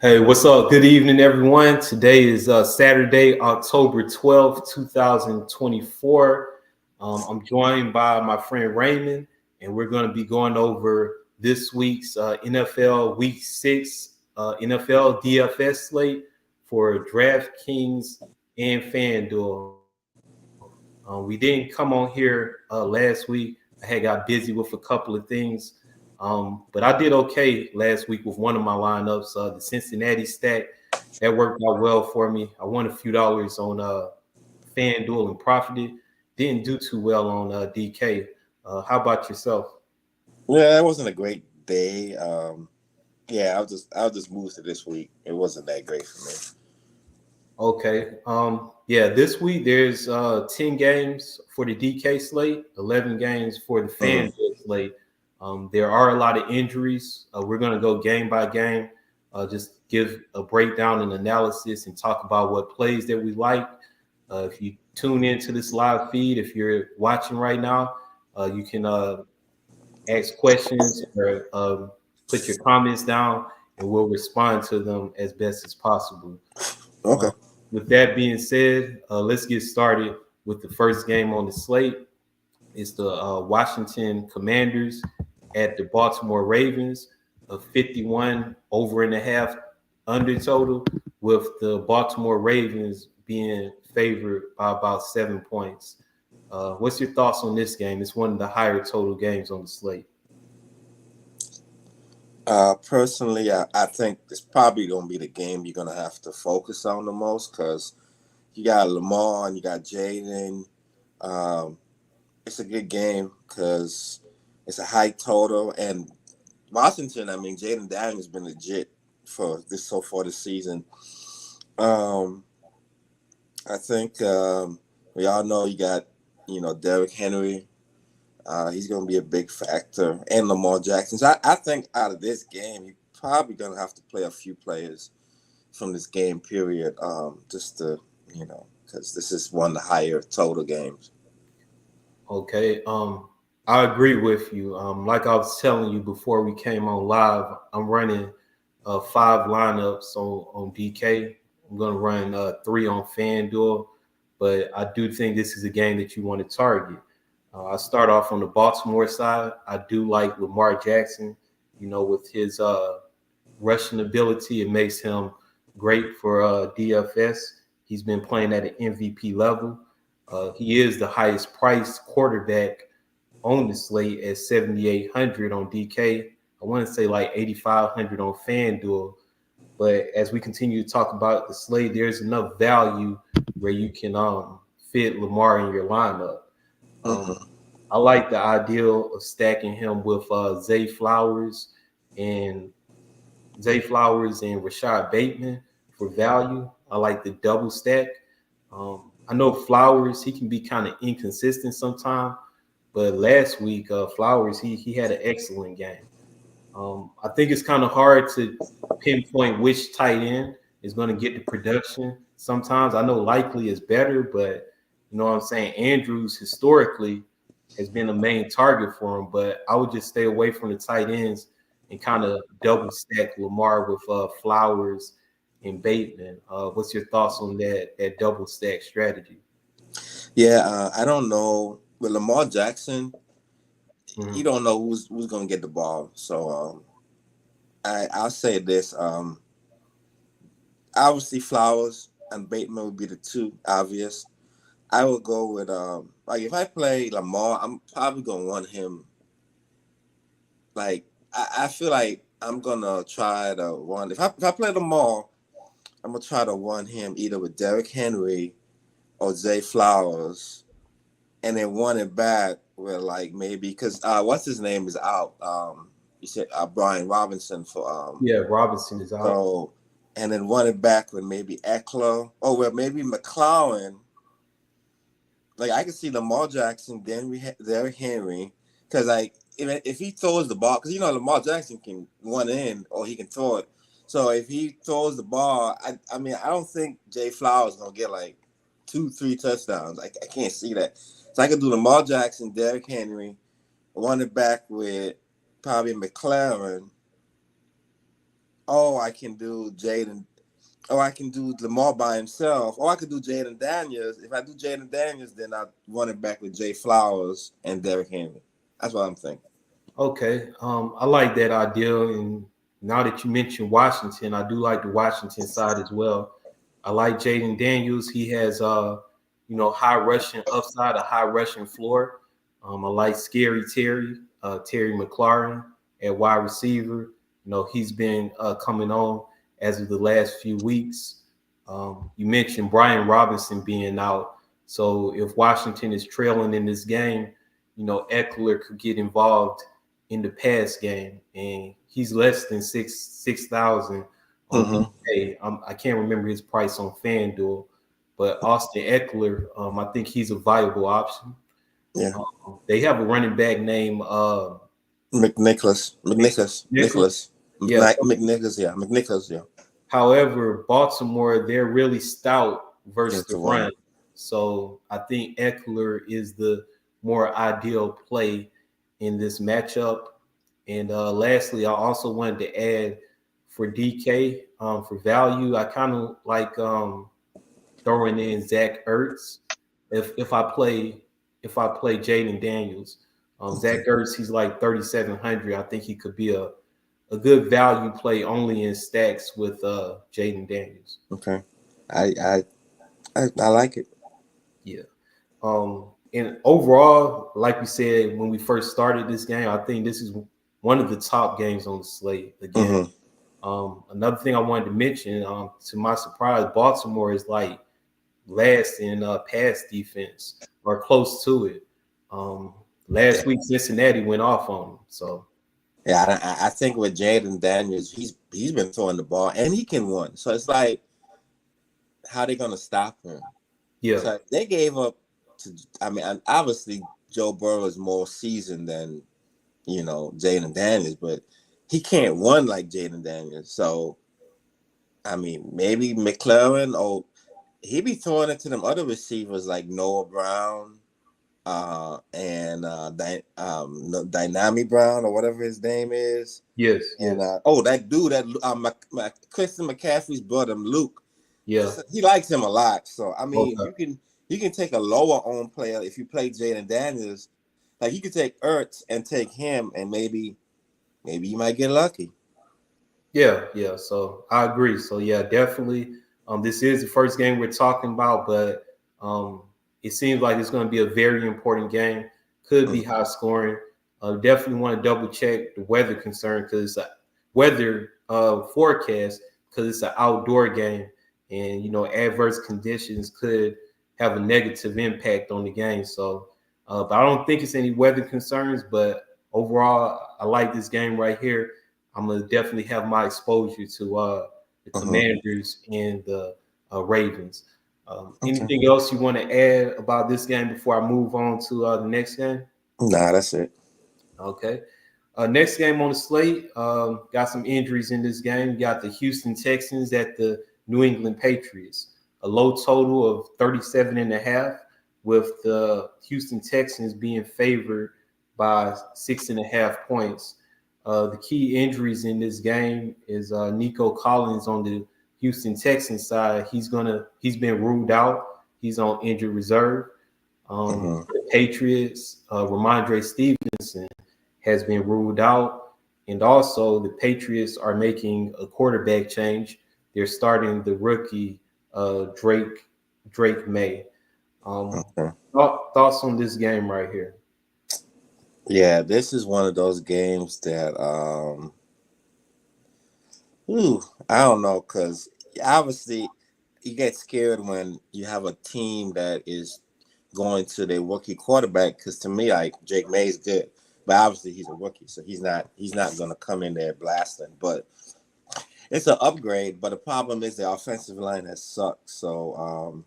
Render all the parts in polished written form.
Hey, what's up? Good evening, everyone. Today is Saturday, October 12th, 2024. I'm joined by my friend Raymond, and we're going to be going over this week's NFL Week 6 NFL DFS slate for DraftKings and FanDuel. We didn't come on here last week. I had got busy with a couple of things. But I did okay last week with one of my lineups, the Cincinnati stack. That worked out well for me. I won a few dollars on FanDuel and profited. Didn't do too well on DK. How about yourself? Yeah, it wasn't a great day. Yeah, I'll just move to this week. It wasn't that great for me. Okay. Yeah, this week there's 10 games for the DK slate, 11 games for the FanDuel slate. There are a lot of injuries. We're going to go game by game, just give a breakdown and analysis and talk about what plays that we like. If you tune into this live feed, if you're watching right now, you can ask questions or put your comments down, and we'll respond to them as best as possible. Okay. With that being said, let's get started with the first game on the slate. It's the Washington Commanders at the Baltimore Ravens, a 51 over and a half under total, with the Baltimore Ravens being favored by about 7 points. What's your thoughts on this game? It's one of the higher total games on the slate. Personally, I think it's probably going to be the game you're going to have to focus on the most because you got Lamar and you got Jaden. It's a good game because it's a high total. And Washington, I mean, Jaden Daniels has been legit for this so far this season. I think we all know you got, Derrick Henry. He's going to be a big factor, and Lamar Jackson. So I think out of this game, you're probably going to have to play a few players from this game period, just to, because this is one of the higher total games. Okay. I agree with you. Like I was telling you before we came on live, I'm running 5 lineups on DK. I'm going to run 3 on FanDuel, but I do think this is a game that you want to target. I start off on the Baltimore side. I do like Lamar Jackson, with his rushing ability. It makes him great for DFS. He's been playing at an MVP level. He is the highest priced quarterback on the slate at 7,800 on DK. I want to say like 8,500 on FanDuel. But as we continue to talk about the slate, there's enough value where you can fit Lamar in your lineup. I like the ideal of stacking him with Zay Flowers and Rashad Bateman for value. I like the double stack. I know Flowers, he can be kind of inconsistent sometimes, but last week Flowers he had an excellent game. I think it's kind of hard to pinpoint which tight end is going to get the production. Sometimes I know Likely is better, but you know what I'm saying? Andrews historically has been a main target for him, but I would just stay away from the tight ends and kind of double stack Lamar with Flowers and Bateman. What's your thoughts on that double stack strategy? Yeah, I don't know. With Lamar Jackson, you don't know who's going to get the ball. So I'll say this. Obviously, Flowers and Bateman would be the two obvious. I would go with like if I play Lamar, I'm probably gonna want him. Like I feel like I'm gonna try to run. If I play Lamar, I'm gonna try to run him either with Derrick Henry or Zay Flowers, and then run it back with like maybe because what's his name is out. You said Brian Robinson for Yeah, Robinson is out. So and then run it back with maybe Eckler or with maybe McLaurin. Like I can see Lamar Jackson, then Derrick Henry, because like if he throws the ball, because Lamar Jackson can run in or he can throw it. So if he throws the ball, I mean I don't think Jay Flowers is gonna get like 2-3 touchdowns. I can't see that. So I could do Lamar Jackson, Derrick Henry, run it back with probably McLaren, oh, I can do Jaden. Oh, I can do Lamar by himself. Or I could do Jaden Daniels. If I do Jaden Daniels, then I run it back with Jay Flowers and Derrick Henry. That's what I'm thinking. Okay, I like that idea. And now that you mentioned Washington, I do like the Washington side as well. I like Jaden Daniels. He has high rushing upside, a high rushing floor. I like Scary Terry, Terry McLaurin at wide receiver. He's been coming on as of the last few weeks. You mentioned Brian Robinson being out. So if Washington is trailing in this game, Eckler could get involved in the pass game, and he's less than 6,000 on Mm-hmm. DK. I can't remember his price on FanDuel, but Austin Eckler, I think he's a viable option. Yeah. They have a running back named McNicholas. McNicholas. Nichols. Nicholas. Yeah. McNicholas, yeah. McNicholas, yeah. However, Baltimore, they're really stout versus Against the the run. run. So I think Eckler is the more ideal play in this matchup. And lastly, I also wanted to add for DK for value. I kind of like throwing in Zach Ertz. If I play Jaden Daniels, Okay. Zach Ertz, he's like 3,700. I think he could be a good value play only in stacks with Jaden Daniels. Okay. I I I like it. Yeah. And overall, like we said when we first started this game, I think this is one of the top games on the slate. Again, Mm-hmm. another thing I wanted to mention, to my surprise, Baltimore is like last in pass defense or close to it. Last week Cincinnati went off on them. So Yeah, I think with Jaden Daniels, he's been throwing the ball and he can run. So it's like, how they gonna stop him? yeah, So they gave up to. I mean, and obviously Joe Burrow is more seasoned than Jaden Daniels, but he can't run like Jaden Daniels. So I mean, maybe McLaren or he be throwing it to them other receivers like Noah Brown, and Dynami Brown or whatever his name is. yes, And yes, that dude that Christian McCaffrey's brother Luke, yeah. he likes him a lot. So I mean, Okay. you can take a lower owned player if you play Jaden Daniels. Like you could take Ertz and take him, and maybe you might get lucky. Yeah, yeah. So I agree. So yeah, definitely. This is the first game we're talking about, but it seems like it's going to be a very important game. Could be Mm. high scoring. Definitely want to double check the weather concern because it's a weather forecast because it's an outdoor game, and adverse conditions could have a negative impact on the game. So, but I don't think it's any weather concerns. But overall, I like this game right here. I'm gonna definitely have my exposure to the Uh-huh. Commanders and the Ravens. Okay. Anything else you want to add about this game before I move on to the next game? Nah, that's it. Okay. Next game on the slate, got some injuries in this game. Got the Houston Texans at the New England Patriots. A low total of 37 and a half, with the Houston Texans being favored by 6.5 points. The key injuries in this game is Nico Collins on the Houston Texans side. He's been ruled out. He's on injured reserve. Uh-huh. The Patriots, Ramondre Stevenson has been ruled out. And also, the Patriots are making a quarterback change. They're starting the rookie Drake May. Um, Okay. thoughts on this game right here? Yeah, this is one of those games that I don't know, because obviously you get scared when you have a team that is going to their rookie quarterback. Because to me, like Jake May's good, but obviously he's a rookie, so he's not going to come in there blasting. But it's an upgrade. But the problem is the offensive line has sucked. So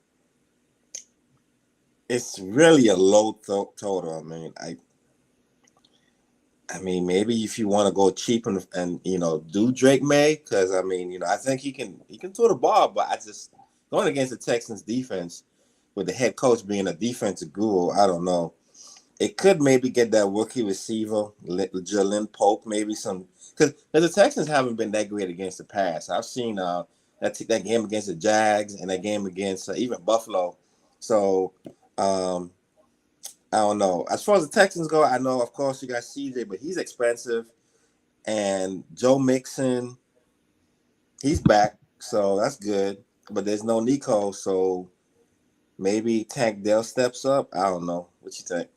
it's really a low total. I mean, maybe if you want to go cheap and do Drake May, because I mean, I think he can throw the ball, but I just going against the Texans defense with the head coach being a defensive guru, I don't know. It could maybe get that rookie receiver, Jalen Polk, maybe some because the Texans haven't been that great against the pass. I've seen that game against the Jags and that game against even Buffalo. So I don't know. As far as the Texans go, I know of course you got CJ, but he's expensive, and Joe Mixon, he's back, so that's good. But there's no Nico, so maybe Tank Dell steps up. I don't know. What you think?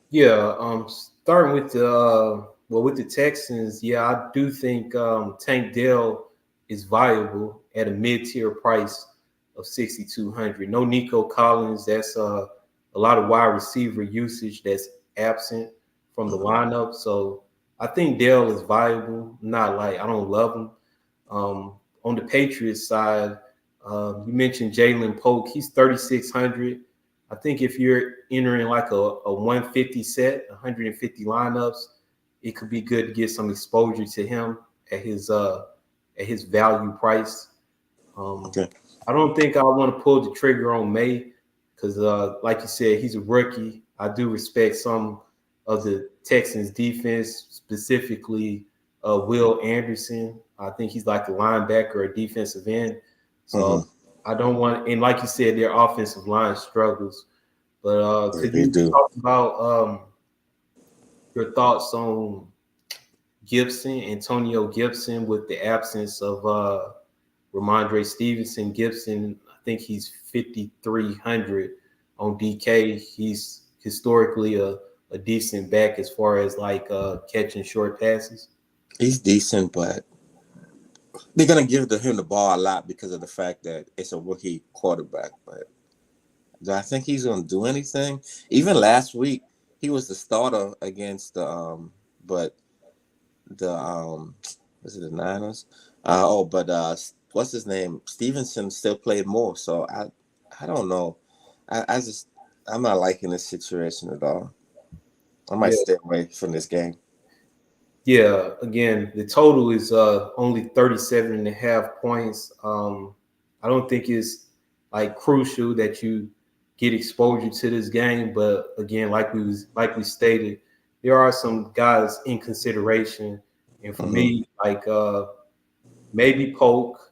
Yeah, starting with the with the Texans, yeah, I do think Tank Dell is viable at a mid-tier price of 6,200. No Nico Collins, that's a lot of wide receiver usage that's absent from the lineup. So I think Dell is viable. Not like I don't love him. On the Patriots side, you mentioned Jalen Polk. He's 3,600. I think if you're entering like a 150 set, 150 lineups, it could be good to get some exposure to him at his value price. Okay. I don't think I want to pull the trigger on May because, like you said, he's a rookie. I do respect some of the Texans defense, specifically Will Anderson. I think he's like a linebacker or defensive end. So I don't want, and like you said, their offensive line struggles. But Yeah, could they you do. talk about your thoughts on Gibson, Antonio Gibson, with the absence of Ramondre Stevenson? Gibson, I think he's 5,300 on DK. He's historically a decent back as far as like catching short passes. He's decent, but they're gonna give him the ball a lot because of the fact that it's a rookie quarterback. But do I think he's gonna do anything? Even last week, he was the starter against but the was it the Niners? But what's his name? Stevenson still played more, so I don't know. I'm not liking this situation at all. I might Yeah, stay away from this game. yeah. Again, the total is only 37 and a half points. I don't think it's like crucial that you get exposure to this game, but again, like we stated, there are some guys in consideration, and for Mm-hmm. me, like maybe Polk,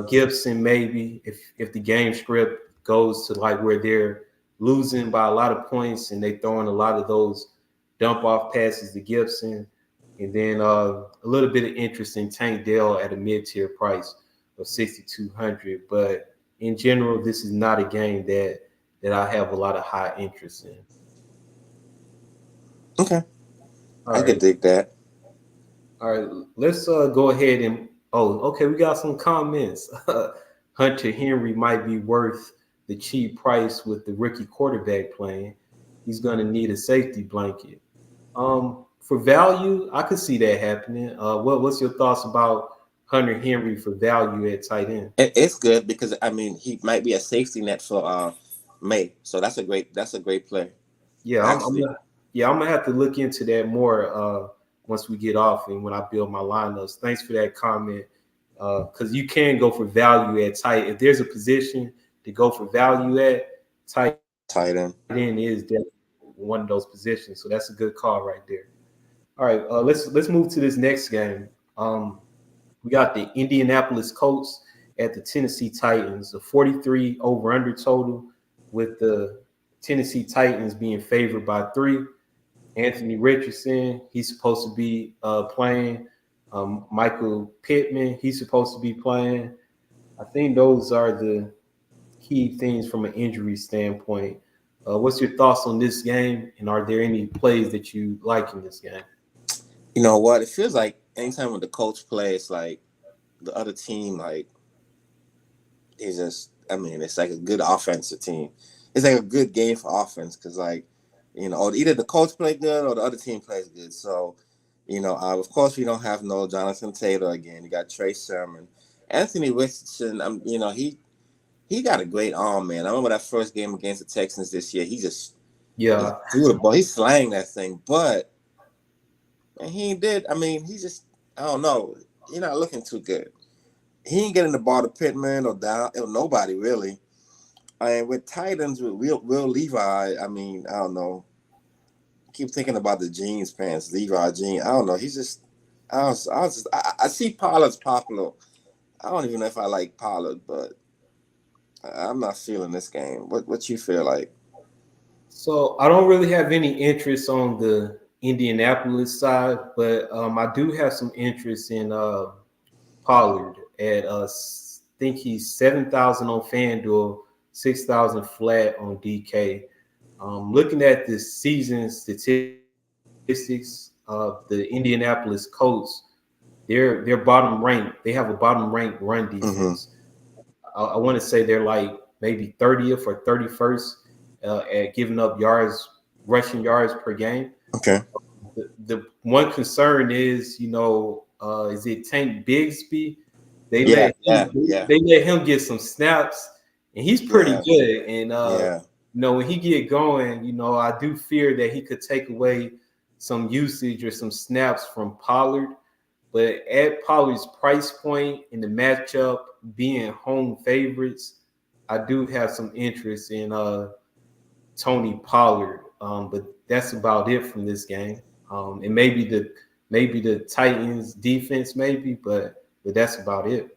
Gibson, maybe if the game script goes to like where they're losing by a lot of points and they throwing a lot of those dump off passes to Gibson, and then a little bit of interest in Tank Dell at a mid tier price of 6,200. But in general, this is not a game that I have a lot of high interest in. Okay, All I could right. dig that. All right, let's go ahead and okay, we got some comments. Hunter Henry might be worth the cheap price with the rookie quarterback playing. He's going to need a safety blanket. For value, I could see that happening. What's your thoughts about Hunter Henry for value at tight end? It's good because I mean he might be a safety net for May, so that's a great play. Yeah, Actually, I'm gonna have to look into that more once we get off and when I build my lineups. Thanks for that comment. Because you can go for value at tight. If there's a position to go for value at, tight tight end. end is definitely one of those positions. So that's a good call right there. All right, let's move to this next game. We got the Indianapolis Colts at the Tennessee Titans, a 43 over under total, with the Tennessee Titans being favored by 3. Anthony Richardson, he's supposed to be playing. Michael Pittman, he's supposed to be playing. I think those are the key things from an injury standpoint. What's your thoughts on this game, and are there any plays that you like in this game? You know what? It feels like anytime when the coach plays, like the other team, like is just. I mean, it's like a good offensive team. It's like a good game for offense because, like, or either the coach play good or the other team plays good. So, of course, we don't have no Jonathan Taylor again. You got Trey Sermon, Anthony Richardson. He got a great arm, man. I remember that first game against the Texans this year. He Yeah, threw the ball. He slang that thing, but and he did. I mean, I don't know. He's not looking too good. He ain't getting the ball to Pittman or down or nobody really. And with Titans with Will Levi, I mean, I don't know. I keep thinking about the jeans pants, Levi jeans. I don't know. I see Pollard's popular. I don't even know if I like Pollard, but I'm not feeling this game. What you feel like? So I don't really have any interest on the Indianapolis side, but I do have some interest in Pollard at think he's 7,000 on FanDuel, 6,000 flat on DK. Looking at the season statistics of the Indianapolis Colts, they're bottom ranked. They have a bottom ranked run Mm-hmm. defense. I want to say they're like maybe 30th or 31st at giving up yards, rushing yards per game. Okay. The one concern is, is it Tank Bigsby? They Yeah, let yeah, him yeah, they let him get some snaps, and he's pretty yeah, good. And yeah. when he get going, I do fear that he could take away some usage or some snaps from Pollard. But at Pollard's price point in the matchup, being home favorites, I do have some interest in Tony Pollard. But that's about it from this game. And maybe the Titans defense, maybe, but that's about it.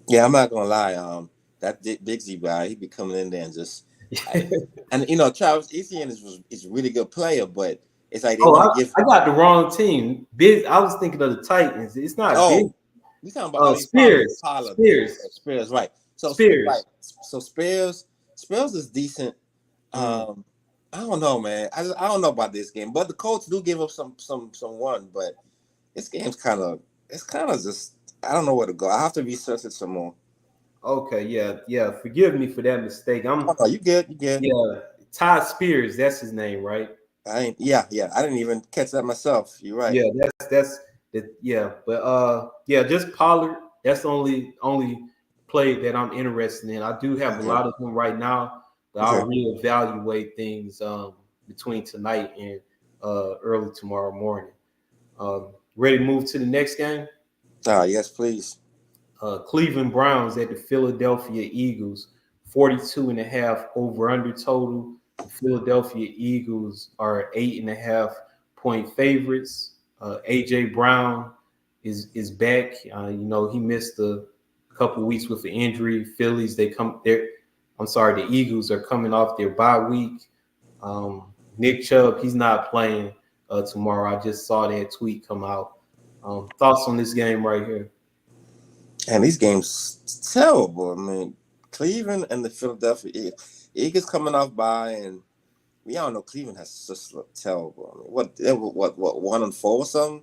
Yeah, I'm not gonna lie. That Big Z guy, he be coming in there and just, I, and Travis Etienne is a really good player, but it's like they Oh, want to I, give. I got the wrong team. Big. I was thinking of the Titans. It's not big. Oh, you talking about? I mean, Spears. Pollard. Spears. Spears, right? So right. Spears. So Spears is decent. Mm. I don't know, man. I don't know about this game, but the Colts do give up some run, but this game's kind of just, I don't know where to go. I have to research it some more. Okay. Yeah. Yeah. Forgive me for that mistake. Oh, no, you good? You good? Yeah. Todd Spears. That's his name, right? I ain't. Yeah, yeah. I didn't even catch that myself. You're right. Yeah. That's that. Yeah. But yeah. Just Pollard. That's the only play that I'm interested in. I do have a Okay. lot of them right now, but Okay. I'll reevaluate things between tonight and early tomorrow morning. Ready to move to the next game? Yes, please. Cleveland Browns at the Philadelphia Eagles, 42 and a half over under total. The Philadelphia Eagles are 8.5 point favorites. AJ Brown is back. He missed a couple weeks with the injury. Phillies, they come there. I'm sorry, the Eagles are coming off their bye week. Nick Chubb, he's not playing tomorrow. I just saw that tweet come out. Thoughts on this game right here? And these games terrible. I mean, Cleveland and the Philadelphia Eagles coming off by, and we all know Cleveland has just looked terrible. I mean, what 1-4 or something?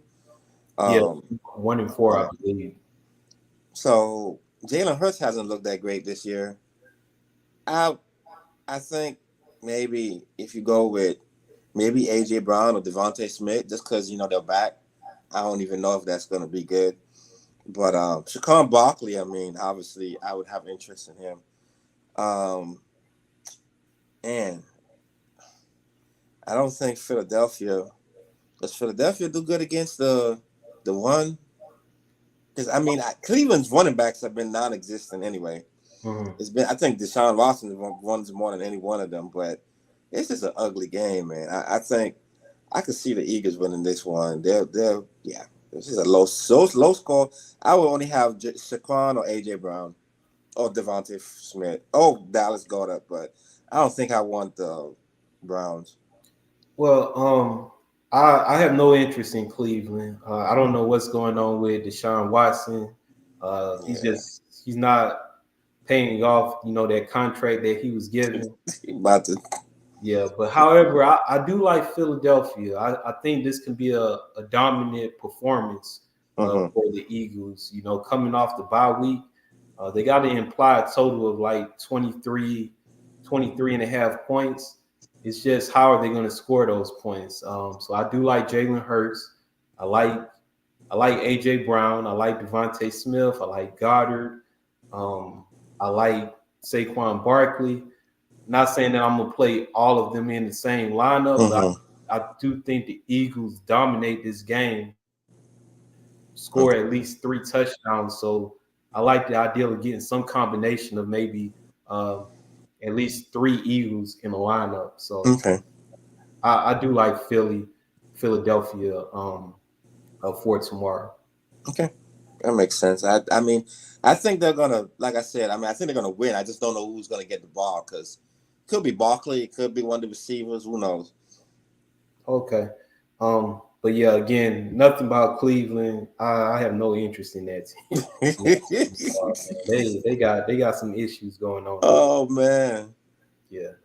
Yeah, Um, 1-4, I yeah. believe. So Jalen Hurts hasn't looked that great this year. I I think maybe if you go with maybe AJ Brown or Devontae Smith, just because they're back, I don't even know if that's going to be good. But Saquon Barkley, I mean, obviously, I would have interest in him. Um, and I don't think Philadelphia. Does Philadelphia do good against the one? Because I mean, Cleveland's running backs have been non-existent anyway. Mhm. It's been, I think Deshaun Watson runs more than any one of them, but it's just an ugly game, man. I think I could see the Eagles winning this one. They're yeah. This is a low score. I would only have Saquon or AJ Brown or Devontae Smith. Oh, Dallas Goddard, but I don't think I want the Browns. Well, I have no interest in Cleveland. I don't know what's going on with Deshaun Watson. Yeah, He's not paying off, that contract that he was given. about to. Yeah, but however, I do like Philadelphia. I think this can be a dominant performance Mm-hmm. for the Eagles. Coming off the bye week, they got to imply a total of like 23 and a half points. It's just how are they going to score those points? So I do like Jalen Hurts. I like I like AJ Brown. I like Devontae Smith. I like Goddard. I like Saquon Barkley. Not saying that I'm gonna play all of them in the same lineup, but Mm-hmm. I do think the Eagles dominate this game, score at Okay. least 3 touchdowns. So I like the idea of getting some combination of maybe uh, at least 3 Eagles in the lineup. So Okay. I do like Philadelphia for tomorrow. Okay, that makes sense. I mean, I think they're gonna, like I said, I mean, I think they're gonna win. I just don't know who's gonna get the ball because it could be Barkley, it could be one of the receivers. Who knows? Okay. But yeah, again, nothing about Cleveland. I have no interest in that team. I'm sorry, man. They got some issues going on over Oh man. there.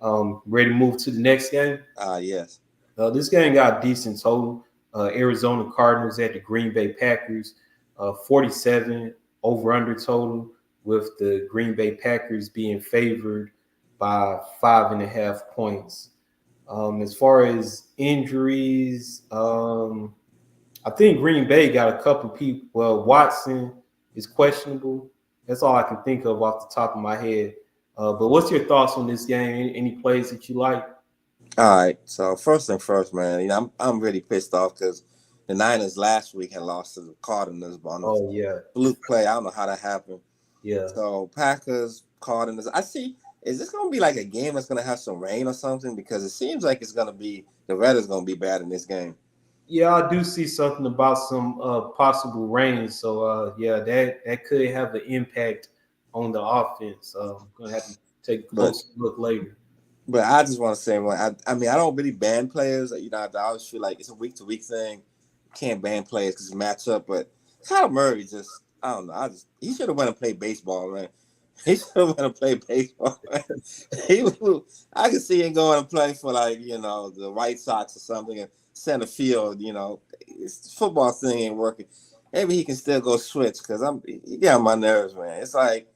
Yeah. Ready to move to the next game? Yes. This game got a decent total. Arizona Cardinals at the Green Bay Packers, 47 over under total, with the Green Bay Packers being favored by 5.5 points. As far as injuries, I think Green Bay got a couple people. Well, Watson is questionable. That's all I can think of off the top of my head. But what's your thoughts on this game? Any plays that you like? All right. So first thing first, man. I'm really pissed off because the Niners last week had lost to the Cardinals on a Oh yeah, fluke play. I don't know how that happened. yeah. So Packers, Cardinals. I see. Is this gonna be like a game that's gonna have some rain or something? Because it seems like it's gonna be the weather's gonna be bad in this game. Yeah, I do see something about some possible rain. So yeah, that could have an impact on the offense. I'm gonna have to take a But close look later. I just want to say, well, I mean, I don't really ban players. You know, I always feel like it's a week to week thing. You can't ban players because it match up. But Kyler Murray just, I don't know. He should have went and played baseball, man. He should have went and played baseball. Man. I could see him going and play for like the White Sox or something and center field. It's football thing ain't working. Maybe he can still go switch because he got on my nerves, man. It's like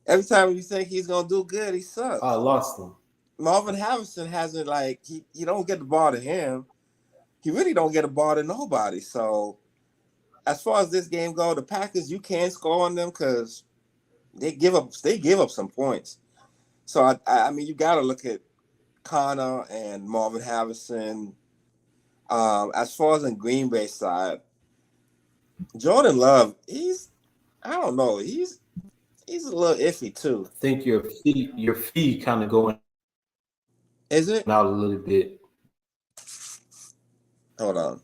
every time you think he's gonna do good, he I sucks. lost him. Marvin Harrison hasn't like he don't get the ball to him. He really don't get the ball to nobody. So as far as this game go, the Packers you can score on them because they give up some points. So I mean you got to look at Connor and Marvin Harrison. As far as in Green Bay side, Jordan Love, I don't know, he's a little iffy too. I think your feed kind of going Is it? out a little bit. Hold on.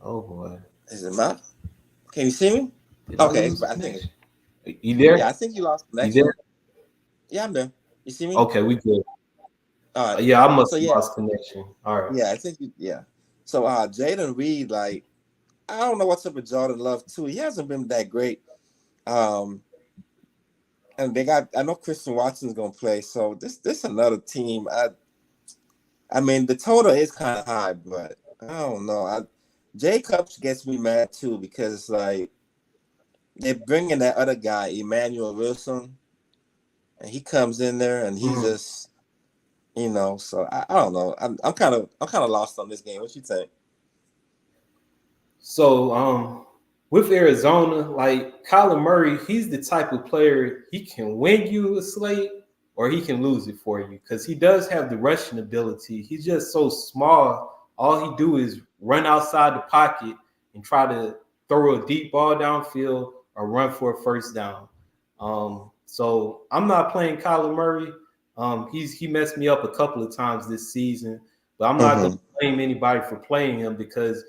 Oh boy, Is it my? Can you see me? did I Okay, lose I think connection? You there? yeah, I think you lost You connection. there? Yeah, I'm there. You see me? Okay, we good. All right. Yeah, I must So have yeah, lost connection. All right. yeah, I think yeah. So Jaden Reed, like, I don't know what's up with Jordan Love too. He hasn't been that great. Um, and I know Christian Watson's gonna play. So this another team. I mean the total is kind of high, but I don't know. Jacobs gets me mad too because like they're bringing that other guy, Emmanuel Wilson, and he comes in there and he Mhm. just so I don't know. I'm kind of lost on this game. What you think? So with Arizona, like Kyler Murray, he's the type of player he can win you a slate or he can lose it for you because he does have the rushing ability. He's just so small. All he do is run outside the pocket and try to throw a deep ball downfield or run for a first down. So I'm not playing Kyler Murray. He messed me up a couple of times this season, but I'm not going Mm-hmm. to blame anybody for playing him because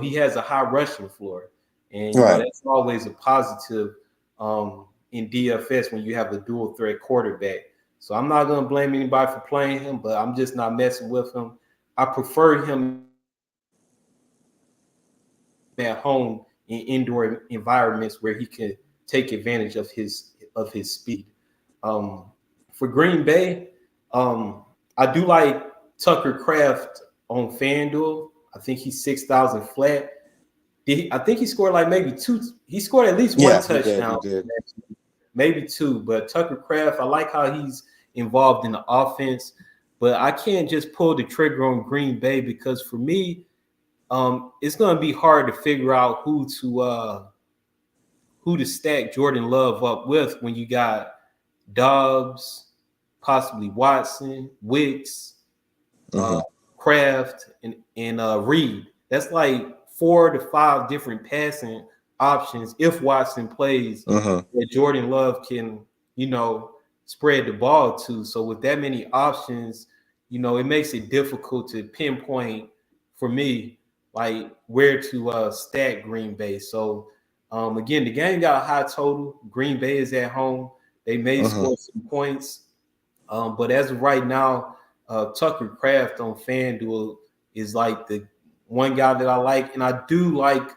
he has a high rushing floor, and Right. that's always a positive in DFS when you have a dual threat quarterback. So I'm not going to blame anybody for playing him, but I'm just not messing with him. I prefer him at home in indoor environments where he can take advantage of his speed. Um, for Green Bay, I do like Tucker Craft on FanDuel. I think he's 6,000 flat. I think he scored like maybe two. He scored at least one Yeah, he did. He touchdown, did. maybe two. But Tucker Craft, I like how he's involved in the offense. But I can't just pull the trigger on Green Bay because for me, it's going to be hard to figure out who to stack Jordan Love up with when you got Dobbs, possibly Watson, Wicks, uh, Mm-hmm. Kraft, and Reed. That's like 4 to 5 different passing options if Watson plays Mm-hmm. that Jordan Love can, spread the ball to. So with that many options, it makes it difficult to pinpoint for me like where to stack Green Bay. So again, the game got a high total. Green Bay is at home. They may Mm-hmm. score some points. But as of right now, Tucker Kraft on FanDuel is like the one guy that I like, and I do like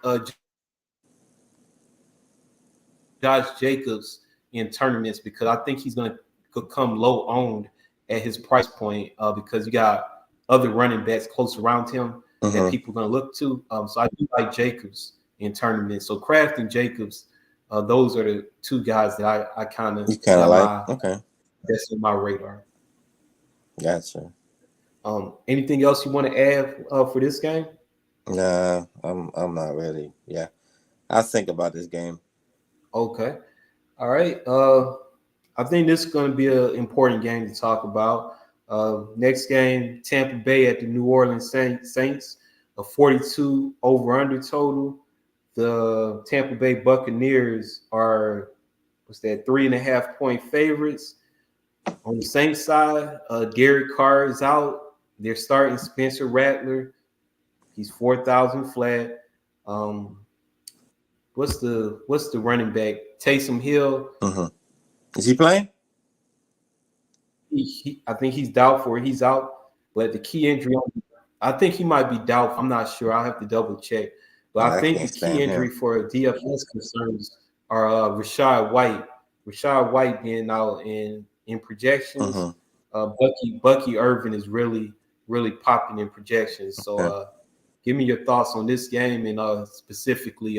Josh Jacobs in tournaments because I think he's going to come low owned at his price point because you got other running backs close around him that Mm-hmm. people are going to look to. So I do like Jacobs in tournaments. So Kraft and Jacobs, those are the two guys that I kind of You kind of got like? my Okay. that's in my radar. Gotcha. Anything else you want to add for this game? Nah, I'm not ready. Yeah. I'll think about this game. Okay. All right. I think this is going to be an important game to talk about. Next game, Tampa Bay at the New Orleans Saints, a 42 over under total. The Tampa Bay Buccaneers are, what's that, 3.5 point favorites. On the Saints side, Derek Carr is out. They're starting Spencer Rattler. He's 4,000 flat. Um, what's the running back? Taysom Hill. Mm-hmm. Is he playing? I think he's doubtful. He's out, but the key injury, I think he might be doubtful. I'm not sure. I'll have to double check. But I I think can't the key stand injury him. for DFS concerns are Rashad White. Rashad White being out in projections. Mm-hmm. Bucky Irvin is really popping in projections. So Okay. give me your thoughts on this game and specifically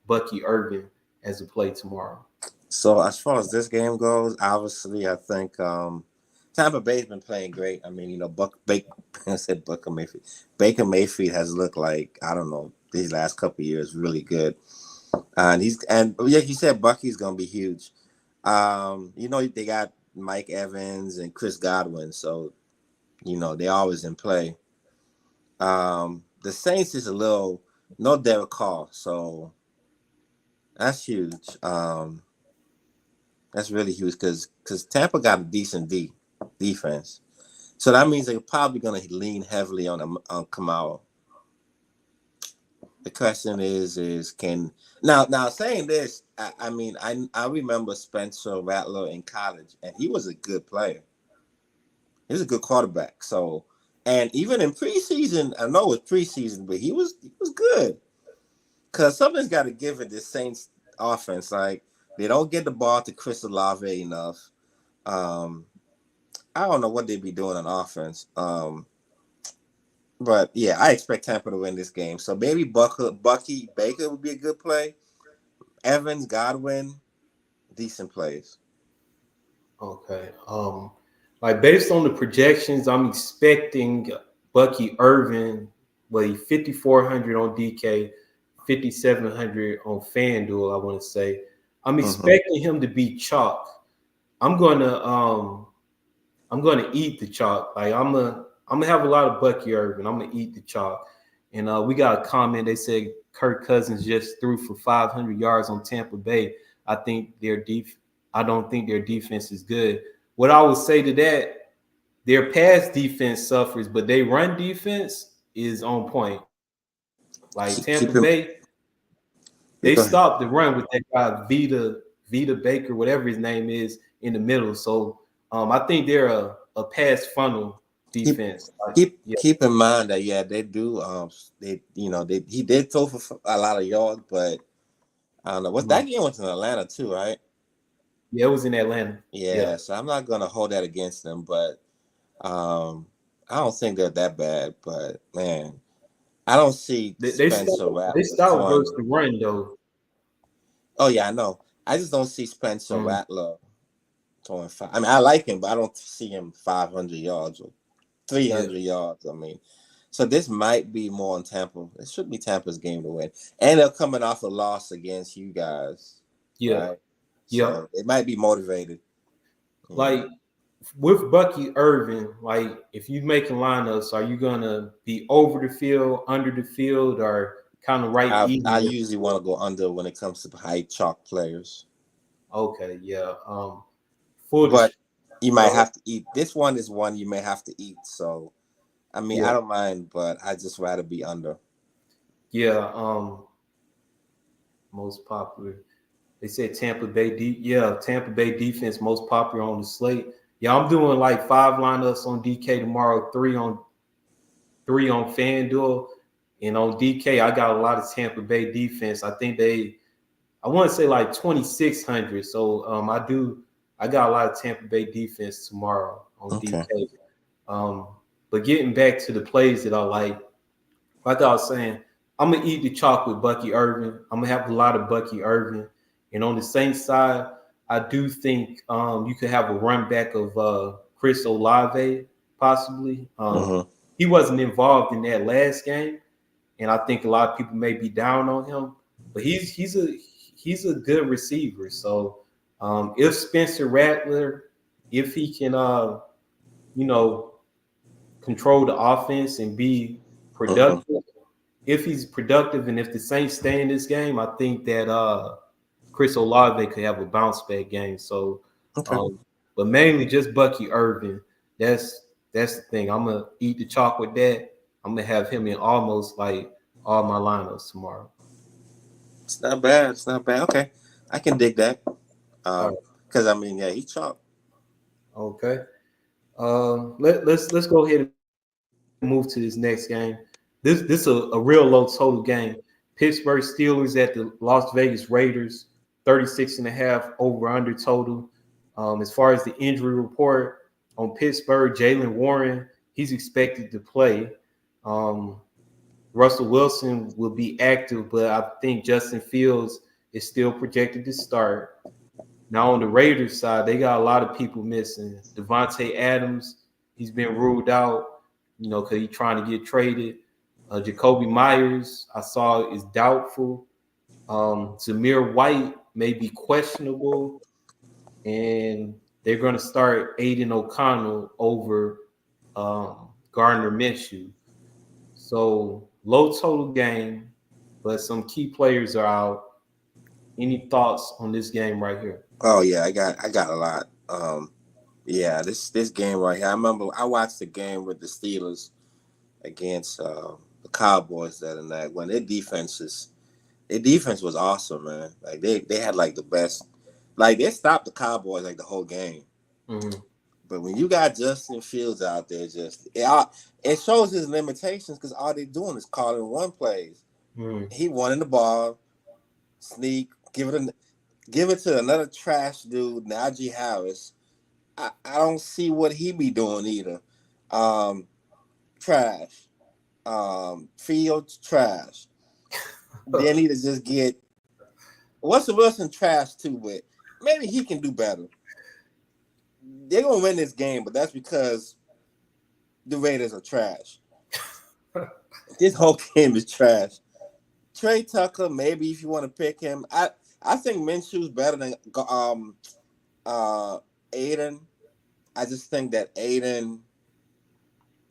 Bucky Irvin as a play tomorrow. So as far as this game goes, obviously I think Tampa Bay's been playing great. I mean, I said Baker Mayfield. Baker Mayfield has looked like, I don't know, these last couple of years really good. And yeah, you said Bucky's gonna be huge. They got Mike Evans and Chris Godwin, so they always in play. The Saints is a little no Derek Carr, so that's huge. That's really huge because Tampa got a decent defense, so that means they're probably going to lean heavily on Kamara. The question is can now saying this, I mean I remember Spencer Rattler in college, and he was a good player. He was a good quarterback. So, and even in preseason, I know it was preseason, but he was good. Because something's got to give it this Saints offense. Like they don't get the ball to Chris Olave enough. Um, I don't know what they'd be doing on offense. But yeah, I expect Tampa to win this game. So maybe Bucky Baker would be a good play. Evans, Godwin, decent plays. Okay. Like based on the projections, I'm expecting Bucky Irvin, 5,400 on DK, 5,700 on FanDuel. I want to say I'm Mm-hmm. expecting him to be chalk. I'm gonna um I'm gonna eat the chalk. Like I'm gonna have a lot of Bucky Irvin. I'm gonna eat the chalk. And we got a comment. They said Kirk Cousins just threw for 500 yards on Tampa Bay. I think I don't think their defense is good. What I would say to that, their pass defense suffers, but they run defense is on point. Like Keep Tampa him. Bay, You they go ahead. stopped the run with that guy Vita Baker, whatever his name is, in the middle. So I think they're a pass funnel Keep defense. Like, keep yeah, keep in mind that yeah they do he did throw for a lot of yards, but I don't know what mhm. that game was in Atlanta too, right? Yeah, it was in Atlanta. Yeah, Yeah, so I'm not gonna hold that against them, but I don't think they're that bad. But man, I don't see they they Spencer stopped, they Rattler stopped versus throwing. the run though. Oh yeah, I know. I just don't see Spencer Mm, Rattler throwing five. I mean, I like him, but I don't see him 500 yards or yeah, 300 yards. I mean, so this might be more on Tampa. It should be Tampa's game to win, and they're coming off a loss against you guys, yeah, right? yeah. So they might be motivated. You know, Like with Bucky Irvin, like if you making lineups, are you gonna be over the field, under the field, or kind of right I even? usually want to go under when it comes to high chalk players, Okay, yeah. Full but dis- you Go might ahead. have to eat. This one is one you may have to eat. So I mean, I Yeah. don't mind, but I just rather be under. Yeah. Most popular. They said Tampa Bay. Tampa Bay defense most popular on the slate. Yeah, I'm doing like 5 lineups on DK tomorrow, three on FanDuel, and on DK I got a lot of Tampa Bay defense. I think I want to say like 2,600. So I got a lot of Tampa Bay defense tomorrow on Okay. DK. But getting back to the plays that I like I was saying, I'm gonna eat the chalk with Bucky Irvin. I'm gonna have a lot of Bucky Irvin. And on the Saints side, I do think you could have a run back of Chris Olave, possibly. He wasn't involved in that last game, and I think a lot of people may be down on him. But he's a good receiver. So if Spencer Rattler, if he can you know control the offense and be productive, if he's productive and if the Saints stay in this game, I think that Chris Olave could have a bounce back game. So, but mainly just Bucky Irvin. That's the thing. I'm gonna eat the chalk with that. I'm gonna have him in almost like all my lineups tomorrow. It's not bad. It's not bad. Okay, I can dig that. All right. Because I mean, yeah, he chalk. Okay. Let's go ahead and move to this next game. This is a real low total game. Pittsburgh Steelers at the Las Vegas Raiders, 36.5 over under total. As far as the injury report on Pittsburgh, Jalen Warren, he's expected to play. Russell Wilson will be active, but I think Justin Fields is still projected to start. Now on the Raiders side, they got a lot of people missing. Devontae Adams, he's been ruled out, because he's trying to get traded. Jacoby Myers, I saw is doubtful. Zamir White may be questionable, and they're going to start Aiden O'Connell over Gardner Minshew. So low total game, but some key players are out. Any thoughts on this game right here? Oh yeah, I got a lot. Yeah, this game right here. I remember I watched the game with the Steelers against the Cowboys that night when their defense was awesome, man. Like they had like the best, like they stopped the Cowboys like the whole game. Mm-hmm. But when you got Justin Fields out there, it shows his limitations because all they're doing is calling one plays. Mm-hmm. He wanted the ball, sneak, give it to another trash dude, Najee Harris. I don't see what he be doing either. Trash. Fields trash. They need to just get Russell Wilson trash too, but maybe he can do better. They're gonna win this game, but that's because the Raiders are trash. This whole game is trash. Trey Tucker, maybe if you want to pick him, I think Minshew's better than Aiden. I just think that Aiden.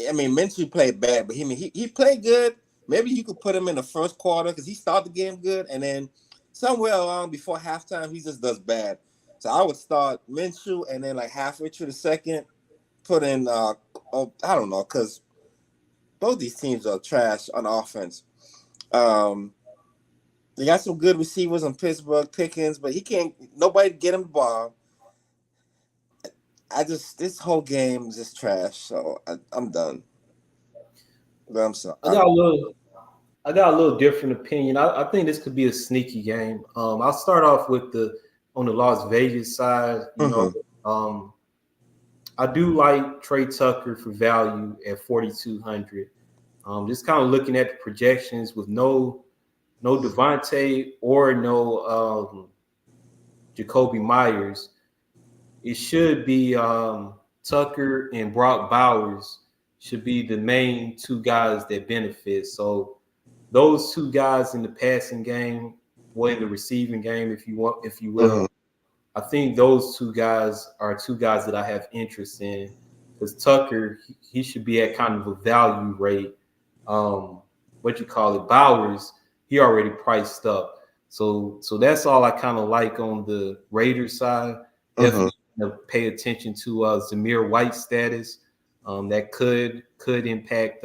I mean, Minshew played bad, but he played good. Maybe you could put him in the first quarter because he started the game good, and then somewhere along before halftime, he just does bad. So I would start Minshew, and then like halfway through the second, put in I don't know, because both these teams are trash on offense. They got some good receivers on Pittsburgh, Pickens, but nobody get him the ball. This whole game is just trash, so I'm done. But I'm sorry. I got a little different opinion. I think this could be a sneaky game. I'll start off with on the Las Vegas side. I do like Trey Tucker for value at 4,200. Just kind of looking at the projections with no Devontae or no Jacoby Myers. It should be Tucker and Brock Bowers should be the main two guys that benefit. So those two guys in the passing game, or in the receiving game, if you will, I think those two guys are two guys that I have interest in. Because Tucker, he should be at kind of a value rate. Bowers, he already priced up. So that's all I kind of like on the Raiders side. Definitely pay attention to Zamir White's status. That could impact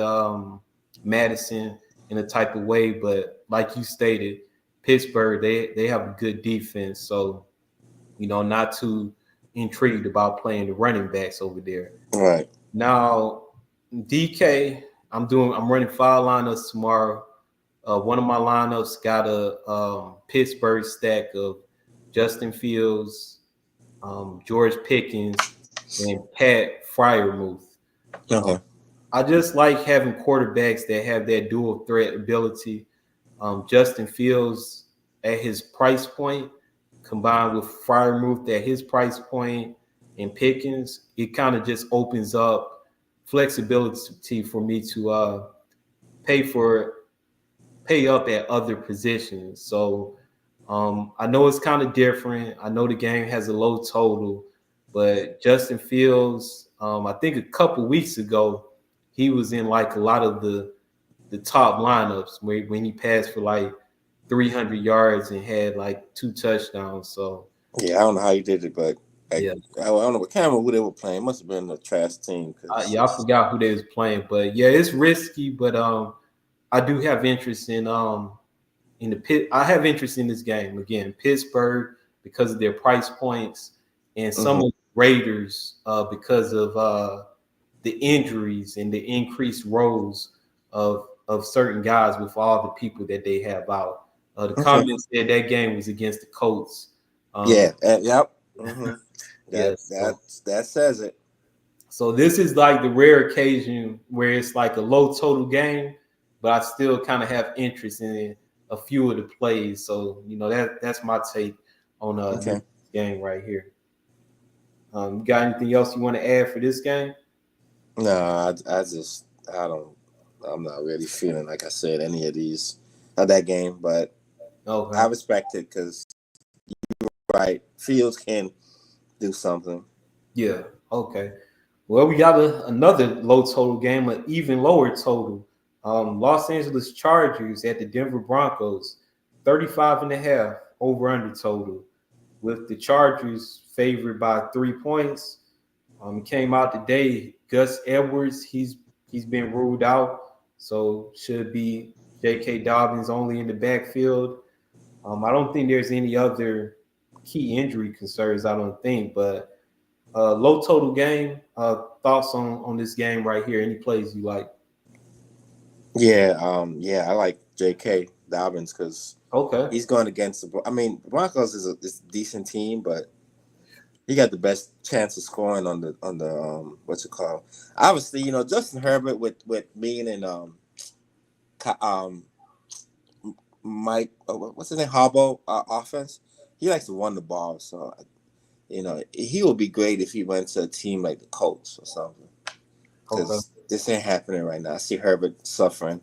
Madison in a type of way. But like you stated, Pittsburgh, they have a good defense. So, not too intrigued about playing the running backs over there. Right. Now, DK, I'm running 5 lineups tomorrow. One of my lineups got a Pittsburgh stack of Justin Fields, George Pickens, and Pat Fryermuth. Okay. I just like having quarterbacks that have that dual threat ability. Justin Fields at his price point, combined with Fryermuth at his price point, and Pickens, it kind of just opens up flexibility for me to pay up at other positions. So I know it's kind of different. I know the game has a low total, but Justin Fields, I think a couple weeks ago, he was in like a lot of the top lineups when he passed for like 300 yards and had like 2 touchdowns. So yeah, I don't know how you did it, but yeah, I don't know what camera who they were playing. It must have been a trash team. yeah, I forgot who they was playing, but yeah, it's risky. But I do have interest in the pit. I have interest in this game again, Pittsburgh because of their price points, and some of the Raiders because of the injuries and the increased roles of certain guys with all the people that they have out. The comments said that game was against the Colts. Yep. Mm-hmm. That says it. So this is like the rare occasion where it's like a low total game, but I still kind of have interest in a few of the plays. So that's my take on this game right here. You got anything else you want to add for this game? No, I'm not really feeling like I said any of that game, but I respect it because you're right. Fields can do something. Yeah. Okay. Well, we got another low total game, an even lower total. Los Angeles Chargers at the Denver Broncos, 35.5 over under total, with the Chargers favored by 3 points. Came out today. Gus Edwards, he's been ruled out, so should be J.K. Dobbins only in the backfield. I don't think there's any other key injury concerns. I don't think, but low total game. Thoughts on this game right here? Any plays you like? Yeah, I like J.K. Dobbins because he's going against Broncos is a decent team, but he got the best chance of scoring on the what's it called? Obviously, Justin Herbert with being in Mike what's his name Harbaugh offense. He likes to run the ball, so he would be great if he went to a team like the Colts or something. Because this ain't happening right now. I see Herbert suffering.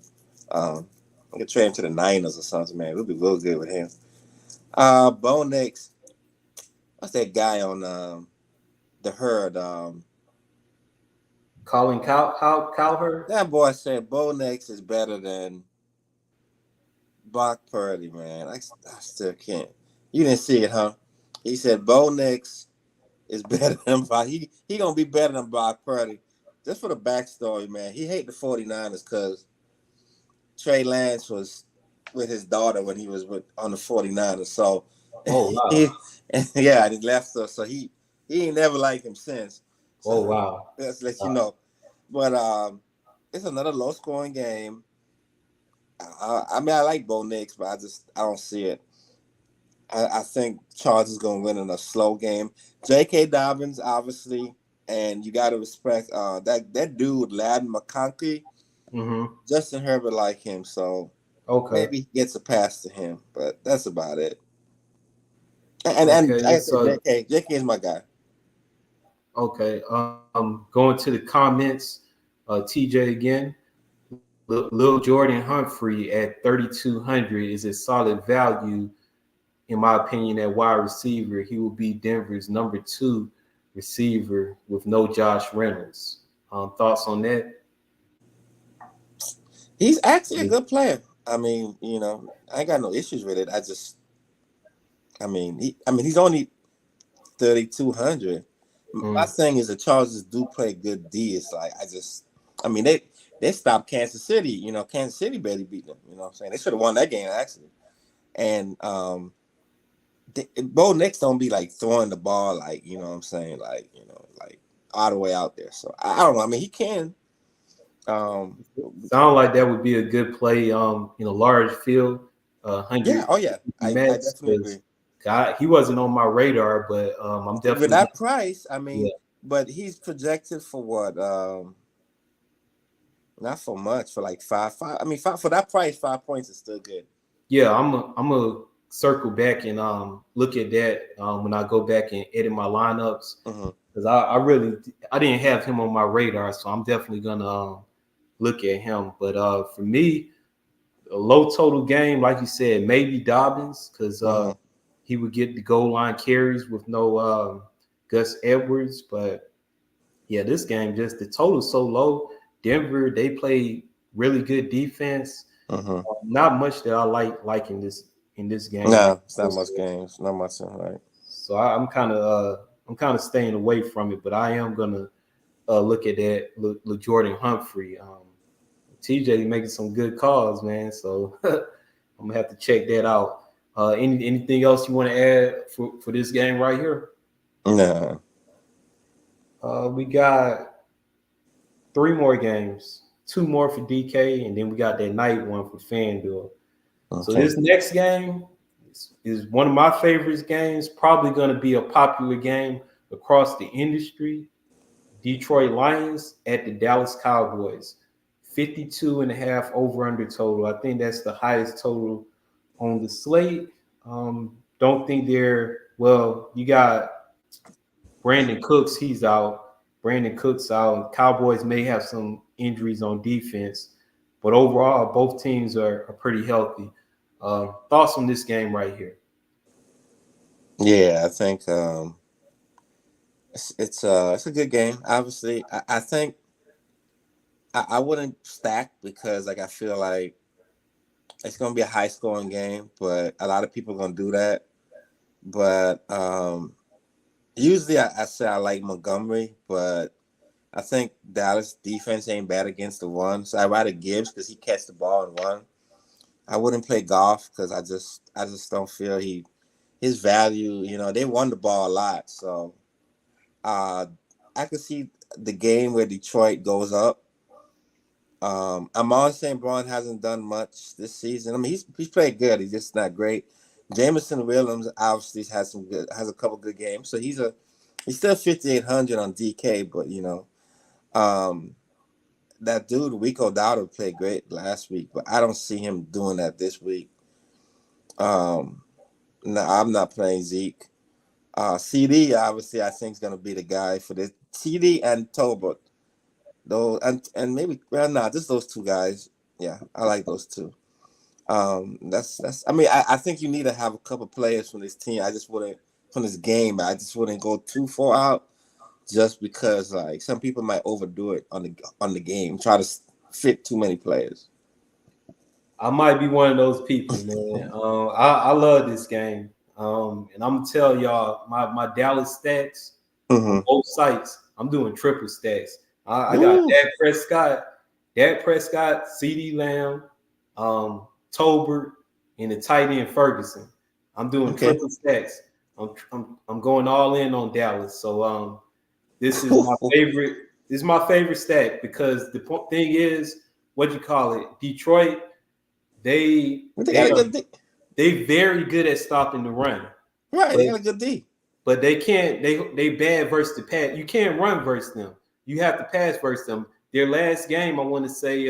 I could trade him to the Niners or something, man. It would be real good with him. Bo Nix. What's that guy on the Herd? Colin Cowherd? That boy said Bo Nix is better than Brock Purdy, man. I still can't. You didn't see it, huh? He said Bo Nix is better than Brock. He gonna be better than Brock Purdy. Just for the backstory, man. He hate the 49ers because Trey Lance was with his daughter when he was on the 49ers. So he left us. So he ain't never liked him since. So let's let you know. But it's another low scoring game. I like Bo Nix, but I don't see it. I think Chargers gonna win in a slow game. J.K. Dobbins, obviously, and you got to respect that dude, Ladd McConkey. Mm-hmm. Justin Herbert like him, so maybe he gets a pass to him, but that's about it. And I said J.K. is my guy. Okay. Going to the comments, TJ again. Lil Jordan Humphrey at 3,200 is a solid value, in my opinion, at wide receiver. He will be Denver's number 2 receiver with no Josh Reynolds. Thoughts on that? He's actually a good player. I mean, I ain't got no issues with it. He's only 3,200. My thing is the Chargers do play good D. It's like they stopped Kansas City. You know, Kansas City barely beat them. You know what I'm saying? They should have won that game actually. And Bo Nix don't be like throwing the ball like, you know what I'm saying, like, you know, like all the way out there. So I don't know. I mean, he can. Sound like that would be a good play in a large field, Yeah. 100 Oh yeah. I max. definitely Because agree. God, he wasn't on my radar, but I'm With definitely that price, I mean, yeah. but he's projected for what? Not for much, for like five. I mean, for that price, 5 points is still good. Yeah, I'm a circle back and look at that when I go back and edit my lineups Mm-hmm. because I really I didn't have him on my radar, so I'm definitely gonna look at him. But for me, a low total game, like you said, maybe Dobbins because Mm-hmm. he would get the goal line carries with no Gus Edwards. But yeah, this game just the total so low. Denver they play really good defense. Mm-hmm. Not much that I like in this game, like No, it's not much games. Not much, right? so I'm kind of staying away from it. But I am gonna look at that Jordan Humphrey. TJ making some good calls, man. So I'm gonna have to check that out. Anything else you want to add for this game right here? No. We got three more games, two more for DK, and then we got that night one for FanDuel. So Okay. this next game is one of my favorite games, probably going to be a popular game across the industry. Detroit Lions at the Dallas Cowboys. 52 and a half over under total. I think that's the highest total on the slate. Don't think they're well, you got Brandon Cooks, he's out. Brandon Cooks out. Cowboys may have some injuries on defense, but overall, both teams are pretty healthy. Thoughts on this game right here? Yeah, I think it's a good game. Obviously, I think I wouldn't stack because like I feel like it's gonna be a high scoring game, but a lot of people are gonna do that. But usually I say I like Montgomery, but I think Dallas defense ain't bad against the run, so I rather Gibbs because he catch the ball and run. I wouldn't play Goff because I just don't feel his value. You know, they won the ball a lot, so uh, I could see the game where Detroit goes up. Amon St. Brown hasn't done much this season. I mean, he's played good. He's just not great. Jameson Williams obviously has a couple good games, so he's still 5,800 on DK. But you know, um, that dude Rico Dowdle played great last week, but I don't see him doing that this week. Um, no, I'm not playing Zeke. CD obviously I think is gonna be the guy for this. CD and Tolbert, though, and maybe well, nah, just those two guys. Yeah, I like those two. That's. I mean, I think you need to have a couple players from this team. I just wouldn't from this game. I just wouldn't go too far out, just because like some people might overdo it on the game, try to fit too many players. I might be one of those people, man. I love this game. And I'm gonna tell y'all my Dallas stats on Mm-hmm. both sites. I'm doing triple stacks. I got Woo. Dak Prescott, CD Lamb, Tolbert, and the tight end Ferguson. I'm doing Okay. triple stacks. I'm going all in on Dallas. So this is my favorite. This is my favorite stack because the thing is, what you call it, Detroit. They They they got a are good D. they very good at stopping the run, Right, but they got a good D. they can't they bad versus the pass. You can't run versus them. You have to pass versus them. Their last game, I want to say,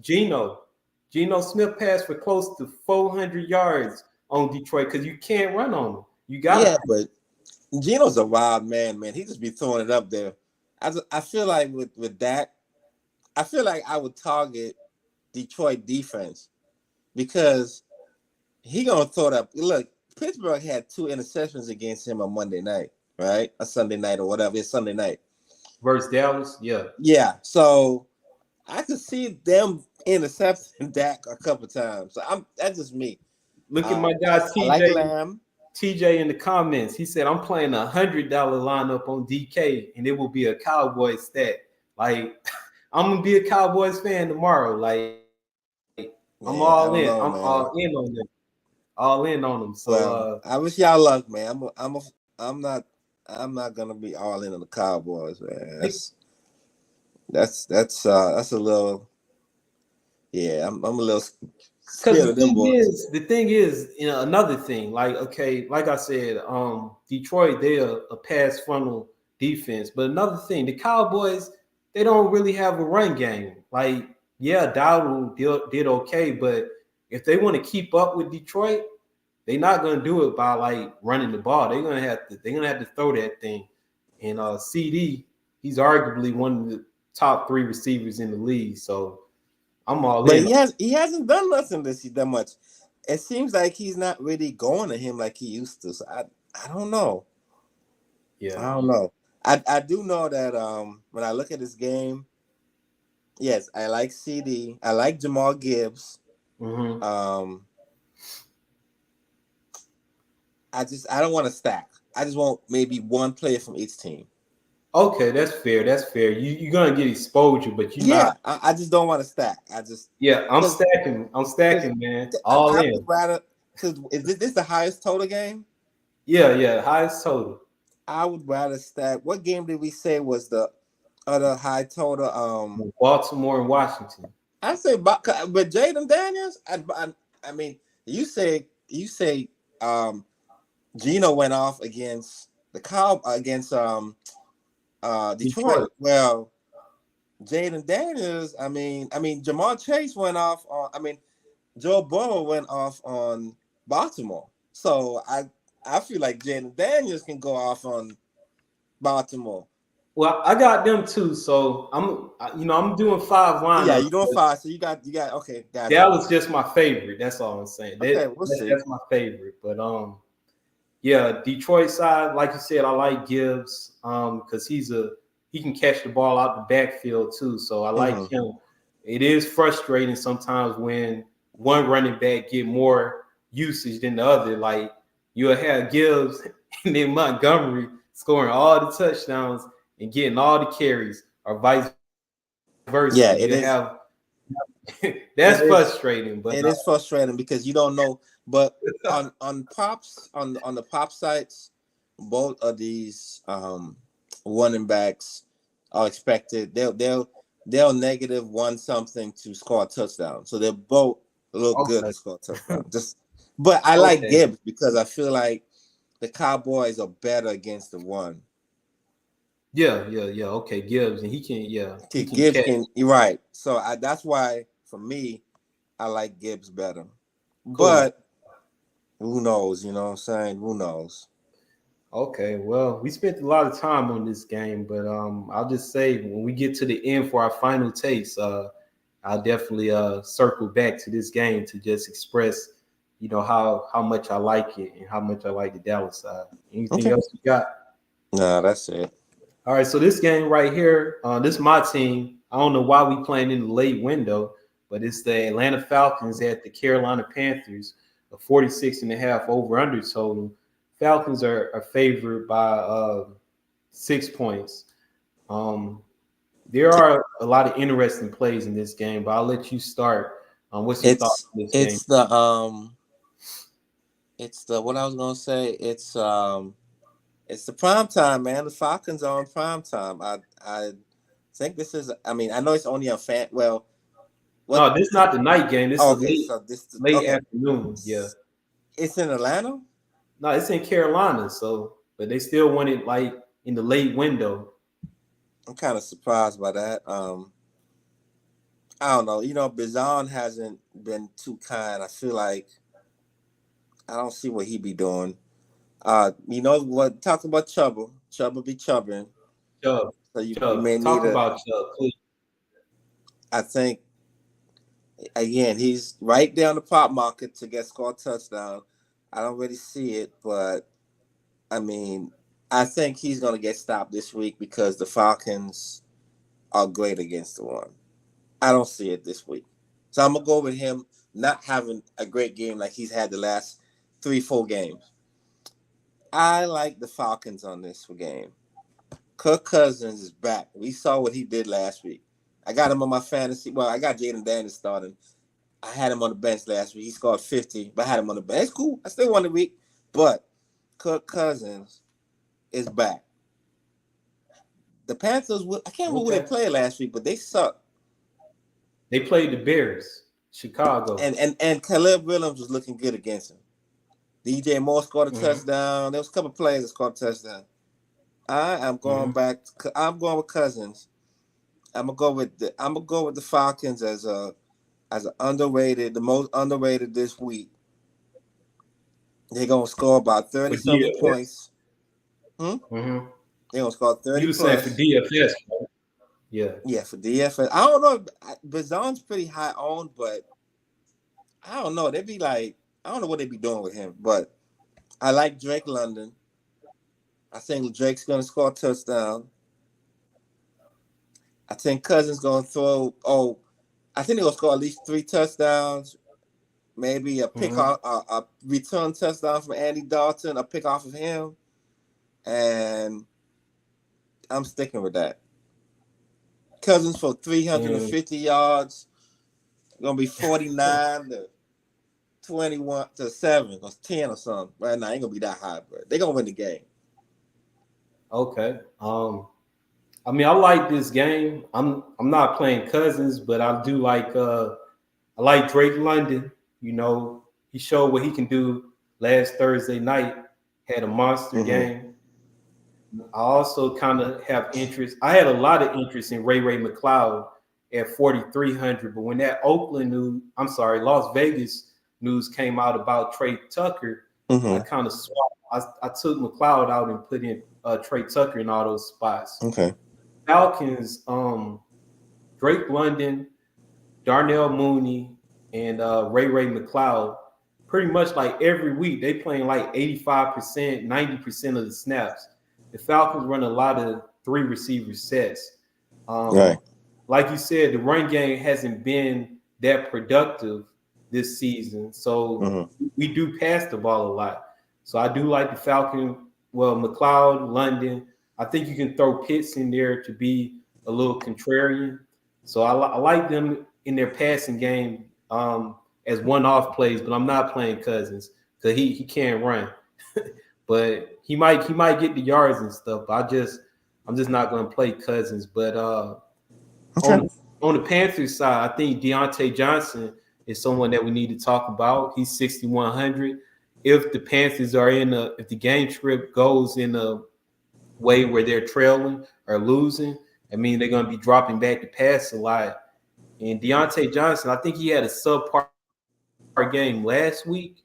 Geno Smith passed for close to 400 yards on Detroit because you can't run on them. You got Yeah, to. but Geno's a wild man, man. He just be throwing it up there. I feel like with Dak, I feel like I would target Detroit defense because he gonna throw it up. Look, Pittsburgh had 2 interceptions against him on Monday night, right? A Sunday night or whatever. It's Sunday night. Versus Dallas, yeah. Yeah, so I could see them intercepting Dak a couple times. So that's just me. Look at my guy I like TJ. Lamb. TJ in the comments, he said, I'm playing $100 lineup on DK and it will be a Cowboy stat. Like, I'm gonna be a Cowboys fan tomorrow. Like I'm all in. Man, I I'm don't know, all in man. on them. All in on them. So Well, I wish y'all luck, man. I'm not I'm not gonna be all in on the Cowboys, man. the, That's a little, yeah. I'm a little Because scared of them boys. the thing is, another thing. Like, okay, like I said, Detroit, they're a pass funnel defense. But another thing, the Cowboys, they don't really have a run game. Like, yeah, Dowdle did okay, but if they want to keep up with Detroit, they're not gonna do it by like running the ball. They're gonna have to throw that thing. And CD, he's arguably one of the top 3 receivers in the league. So I'm all But in. he hasn't done nothing this year that much. It seems like he's not really going to him like he used to. So I don't know. Yeah. I don't know. I do know that when I look at this game, yes, I like CD. I like Jamal Gibbs. Mm-hmm. I don't want to stack. I just want maybe one player from each team. Okay, that's fair. That's fair. You're gonna get exposure, but you're Yeah, not. I just don't want to stack. I just Yeah, I'm because stacking. I'm because stacking, man. All I would in. rather, because is this the highest total game? Yeah, yeah. Highest total. I would rather stack. What game did we say was the other high total? Baltimore and Washington. I say, but Jaden Daniels. I mean, you say Gino went off against the Cow against Detroit. Detroit. Well, Jaden Daniels. I mean, Jamal Chase went off on. I mean, Joe Burrow went off on Baltimore. So I feel like Jaden Daniels can go off on Baltimore. Well, I got them too. So I'm doing 5 Yeah, lineups. you doing But five. So you got okay, got you. Dallas just my favorite. That's all I'm saying. Okay, we'll see. That's my favorite. But yeah, Detroit side, like you said, I like Gibbs because he can catch the ball out the backfield too. So I like Mm-hmm. him. It is frustrating sometimes when one running back get more usage than the other. Like you'll have Gibbs and then Montgomery scoring all the touchdowns and getting all the carries, or vice versa. Yeah, You have it that's is. frustrating, but It is frustrating because you don't know. But on props on the pop sites, both of these running backs are expected. They'll negative one something to score a touchdown. So they're both look good okay, to score a touchdown. But I like okay. Gibbs because I feel like the Cowboys are better against the one. Yeah, yeah, yeah. Okay, Gibbs, and he can Gibbs catch. can. You're right. So that's why for me, I like Gibbs better. Cool. But who knows? You know what I'm saying? Who knows? Okay, well, we spent a lot of time on this game, but I'll just say when we get to the end for our final takes, I'll definitely circle back to this game to just express, how much I like it and how much I like the Dallas side. Anything Okay. else you got? No, that's it. All right, so this game right here, this is my team. I don't know why we playing in the late window, but it's the Atlanta Falcons at the Carolina Panthers, a 46 and a half over under total. Falcons are favored by 6 points. Um, there are a lot of interesting plays in this game, but I'll let you start. What's your thoughts It's on this game? it's the it's the what I was gonna say. It's the prime time, man. The Falcons are on prime time. I think this is. I mean, I know it's only a fan. Well, what? No, this is not the night game. This is Oh, a okay, late so this late okay. afternoon. Yeah. It's in Atlanta. No, it's in Carolina, but they still want it like in the late window. I'm kind of surprised by that. I don't know. Bizon hasn't been too kind. I feel like I don't see what he be doing. You know what? Talk about Chuba. Chuba be chubbing. Chubb, So you Chubb. may need Talk a. about Chubb, please. I think again he's right there on the pop market to get scored touchdown. I don't really see it, but I mean, I think he's gonna get stopped this week because the Falcons are great against the run. I don't see it this week, so I'm gonna go with him not having a great game like he's had the last 3-4 games. I like the Falcons on this game. Kirk Cousins is back. We saw what he did last week. I got him on my fantasy. Well, I got Jaden Daniels starting. I had him on the bench last week. He scored 50, but I had him on the bench. It's cool. I still won the week. But Kirk Cousins is back. The Panthers, I can't remember who they played last week, but they suck. They played the Bears, Chicago. And Caleb Williams was looking good against him. DJ Moore scored a touchdown. There was a couple of players that scored a touchdown. I am going back. I'm going with Cousins. I'm gonna go with the Falcons as an underrated, the most underrated this week. They're gonna score about 30-something points. They're gonna score 30. You were saying for DFS, right? Yeah, for DFS. I don't know. Bazon's pretty high owned, but I don't know. They'd be like, I don't know what they'd be doing with him, but I like Drake London. I think Drake's gonna score a touchdown. I think Cousins gonna throw. I think they're gonna score at least 3 touchdowns. Maybe a pick off, a return touchdown from Andy Dalton, a pick off of him, and I'm sticking with that. Cousins for 350 yards. Gonna be 49-21-7 or 10 or something. Right now, ain't gonna be that high, but they're gonna win the game. Okay. I mean, I like this game. I'm not playing Cousins, but I do like I like Drake London. You know, he showed what he can do last Thursday night. Had a monster game. I also kind of have interest. I had a lot of interest in Ray McLeod at 4,300, but when that Las Vegas news came out about Trey Tucker, I kind of swapped. I took McLeod out and put in Trey Tucker in all those spots. Okay. Falcons, Drake London, Darnell Mooney, and Ray McLeod. Pretty much like every week, they playing like 85%, 90% of the snaps. The Falcons run a lot of 3 receiver sets. Right. Like you said, the run game hasn't been that productive this season. So we do pass the ball a lot. So I do like the Falcon. Well, McLeod, London. I think you can throw Pitts in there to be a little contrarian. So I like them in their passing game as one-off plays, but I'm not playing Cousins because he can't run. But he might get the yards and stuff. But I'm just not going to play Cousins. But on the Panthers side, I think Deontay Johnson is someone that we need to talk about. He's 6,100. If the Panthers are if the game script goes in a way where they're trailing or losing, I mean they're going to be dropping back to pass a lot. And Deontay Johnson, I think he had a subpar game last week,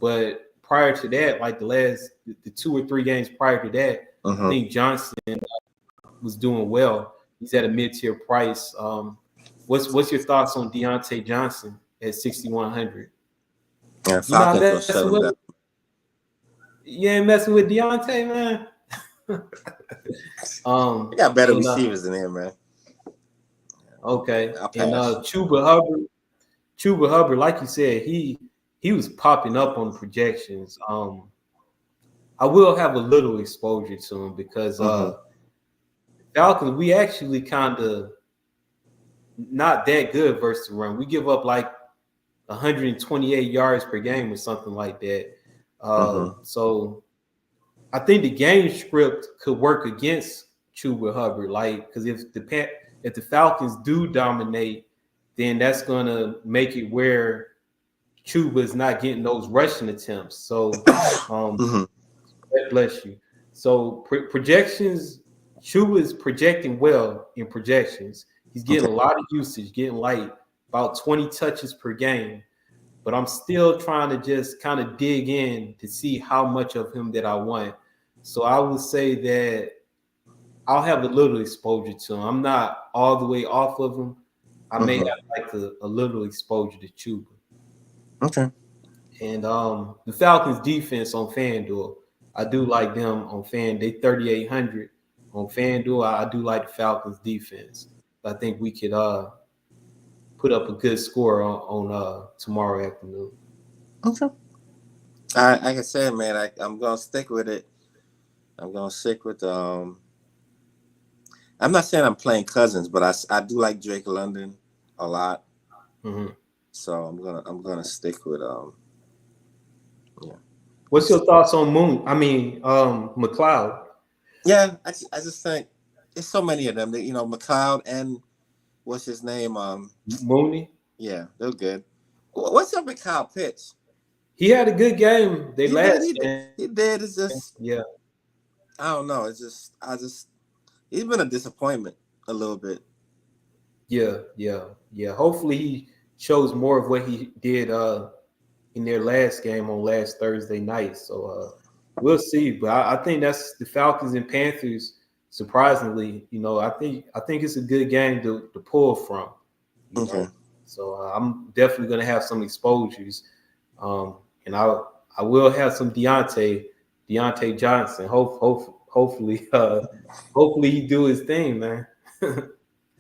but prior to that, like the 2 or 3 games prior to that, I think Johnson was doing well. He's at a mid-tier price. What's your thoughts on Deontay Johnson at 6,100? Yeah, Falcons gonna shut him down. You ain't messing with Deontay, man. They got better receivers than him, man. Okay. And Chuba Hubbard, like you said, he was popping up on the projections. I will have a little exposure to him because Falcons, we actually kind of not that good versus the run. We give up like 128 yards per game or something like that. So I think the game script could work against Chuba Hubbard, like because if the Falcons do dominate, then that's gonna make it where Chuba is not getting those rushing attempts. So, bless you. So projections, Chuba is projecting well in projections. He's getting a lot of usage, getting like about 20 touches per game. But I'm still trying to just kind of dig in to see how much of him that I want. So I would say that I'll have a little exposure to him. I'm not all the way off of him. I may have like a little exposure to Chuba. Okay. And the Falcons defense on FanDuel, I do like them on They 3,800 on FanDuel. I do like the Falcons defense. I think we could put up a good score on tomorrow afternoon. Okay. Like I said, man, I'm gonna stick with it. I'm gonna stick with I'm not saying I'm playing Cousins, but I do like Drake London a lot. Mm-hmm. So I'm gonna stick with yeah. What's your thoughts on McLeod? Yeah, I just think there's so many of them. That, McLeod and what's his name? Mooney? Yeah, they're good. What's up with Kyle Pitts? He had a good game. They He did, last he did, game. he did. It's just Yeah. I don't know. It's just he's been a disappointment a little bit. Yeah. Hopefully he shows more of what he did in their last game on last Thursday night. So we'll see. But I think that's the Falcons and Panthers. Surprisingly, I think it's a good game to pull from. You Okay. know, so I'm definitely gonna have some exposures, um, and I will have some Deontay Johnson. Hopefully he do his thing, man.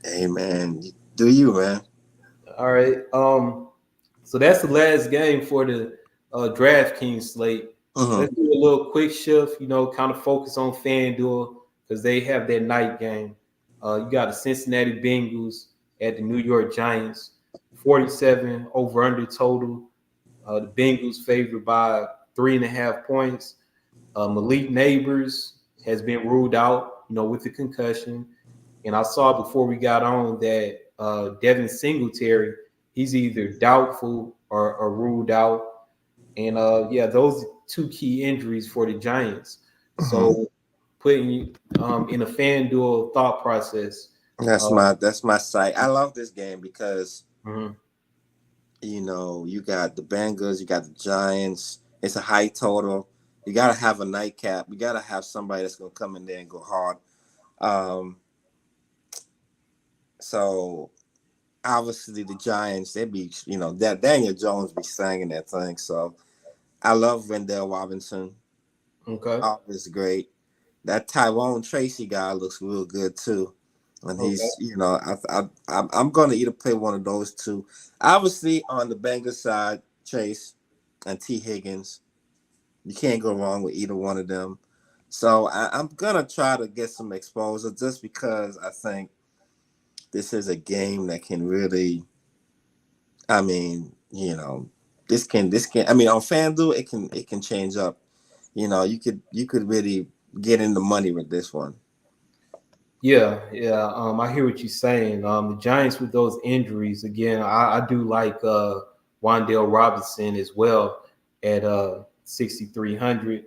Hey man, do you, man? All right. So that's the last game for the DraftKings slate. Mm-hmm. Let's do a little quick shift, kind of focus on FanDuel because they have their night game. You got the Cincinnati Bengals at the New York Giants, 47 over under total. The Bengals favored by 3.5 points. Malik Neighbors has been ruled out, with the concussion. And I saw before we got on that Devin Singletary, he's either doubtful or ruled out. And yeah, those two key injuries for the Giants. Mm-hmm. So putting you in a FanDuel thought process. That's my site. I love this game because Mhm. you got the Bengals, you got the Giants. It's a high total. You gotta have a nightcap. You gotta have somebody that's gonna come in there and go hard. Um, so obviously the Giants, they be that Daniel Jones be singing that thing. So I love Wendell Robinson. Okay. Always great. That Tyrone Tracy guy looks real good too. And Okay. he's, I'm going to either play one of those two. Obviously, on the Bengals side, Chase and T. Higgins, you can't go wrong with either one of them. So I'm going to try to get some exposure just because I think this is a game that can really, I mean, I mean, on FanDuel, it can change up. You could really get in the money with this one. Yeah. I hear what you're saying. The Giants with those injuries again. I do like Wandale Robinson as well at 6,300.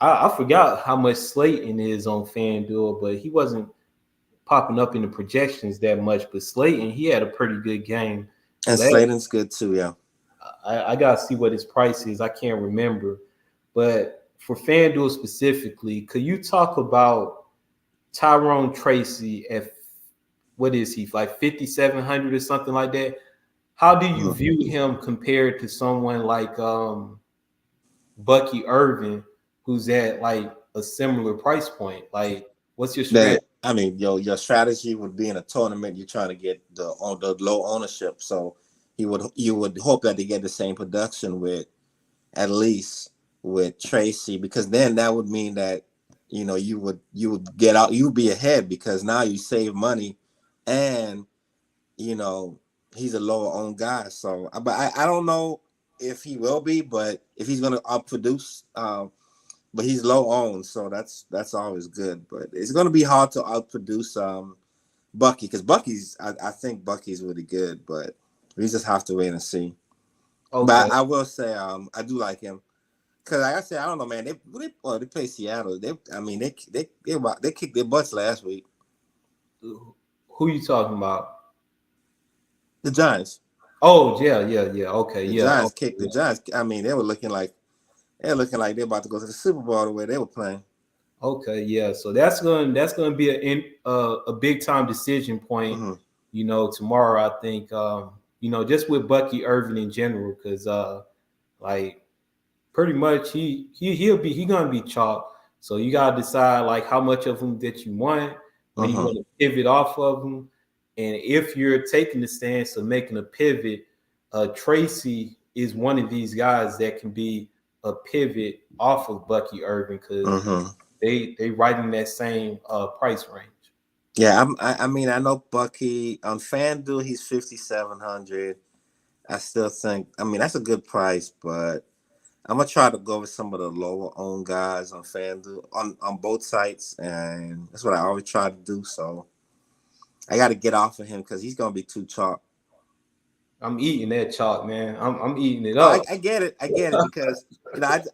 I forgot how much Slayton is on FanDuel, but he wasn't popping up in the projections that much. But Slayton, he had a pretty good game. And Slayton's good too, yeah. I gotta see what his price is. I can't remember. But for FanDuel specifically, could you talk about Tyrone Tracy at what is he, like 5,700 or something like that? How do you Mhm. view him compared to someone like Bucky Irvin, who's at like a similar price point? Like, what's your strategy? That I mean, your strategy would be in a tournament. You're trying to get the low ownership, so you would hope that they get the same production with at least with Tracy, because then that would mean that you would get out, you'd be ahead because now you save money, and you know he's a lower owned guy. So, but I don't know if he will be, but if he's gonna outproduce. But he's low owned, so that's always good. But it's going to be hard to outproduce Bucky, because I think Bucky's really good, but we just have to wait and see. Okay. But I will say I do like him because, like I said, I don't know, man. They play Seattle. I mean they kicked their butts last week. Who you talking about? The Giants. Oh, yeah. Okay, The yeah. Giants Okay, kicked the yeah. Giants. I mean, they were looking like they're about to go to the Super Bowl the way they were playing. Okay, yeah. So that's gonna be a big time decision point. Mm-hmm. Tomorrow. I think just with Bucky Irvin in general, because like pretty much he gonna be chalk. So you gotta decide like how much of him that you want, when you Mm-hmm. want to pivot off of him, and if you're taking the stance of making a pivot, Tracy is one of these guys that can be a pivot off of Bucky Irvin because Mm-hmm. they right in that same price range. Yeah, I mean, I know Bucky on FanDuel, he's 5,700. I still think, I mean, that's a good price, but I'm gonna try to go with some of the lower owned guys on FanDuel on both sites, and that's what I always try to do. So I got to get off of him because he's gonna be too chalk. I'm eating that chalk, man. I'm eating it No, up. I get it because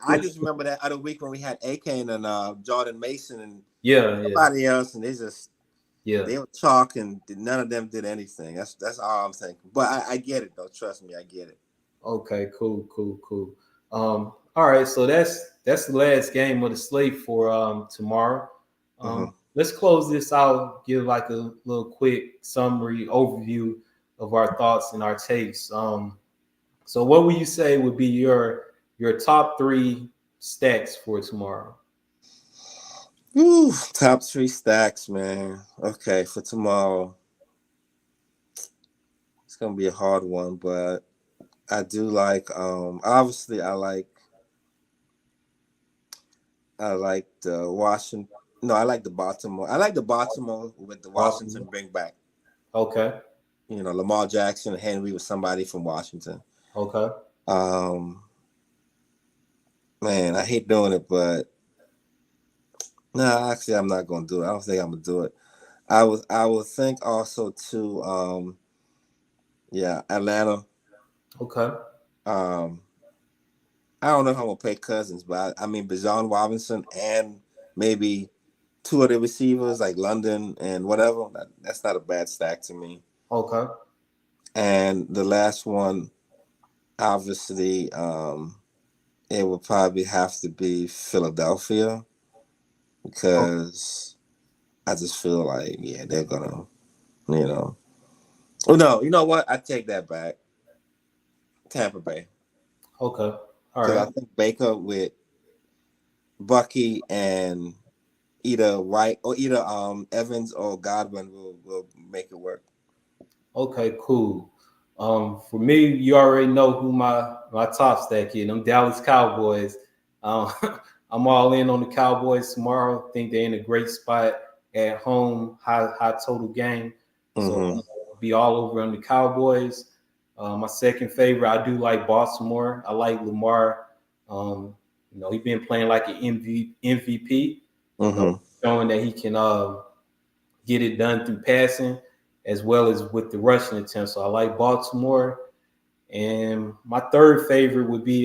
I just remember that other week when we had Akane and Jordan Mason and Yeah, yeah, somebody else, and yeah. they were chalk and none of them did anything. That's all I'm thinking. But I get it though. Trust me, I get it. Okay, cool, cool, cool. All right, so that's the last game of the slate for tomorrow. Mm-hmm. Let's close this out. Give like a little quick summary overview of our thoughts and our takes. So what would you say would be your top three stacks for tomorrow? Ooh, top three stacks, man. Okay, for tomorrow, it's gonna be a hard one, but I do like. Obviously, I like the Washington. No, I like the Baltimore. I like the Baltimore with the Washington Baltimore. bring back. Okay. Lamar Jackson, Henry was somebody from Washington. Okay. Um, man, I hate doing it, but no, actually, I'm not gonna do it. I don't think I'm gonna do it. I would think also too. Yeah, Atlanta. Okay. Um, I don't know if I'm gonna pay Cousins, but I mean Bijan Robinson and maybe two of the receivers like London and whatever. That's not a bad stack to me. Okay. And the last one, obviously, it would probably have to be Philadelphia because I just feel like they're gonna, you know. Oh no, you know what? I take that back. Tampa Bay Okay. All because I right. think Baker with Bucky and either White or either Evans or Godwin will make it work. Okay, cool. For me, you already know who my top stack is. Them Dallas Cowboys. Um, I'm all in on the Cowboys tomorrow. Think they're in a great spot at home, high total game. So Mm-hmm. I'll be all over on the Cowboys. My second favorite, I do like Baltimore. I like Lamar. He's been playing like an MVP. Mm-hmm. Showing that he can get it done through passing as well as with the rushing attempt. So I like Baltimore. And my third favorite would be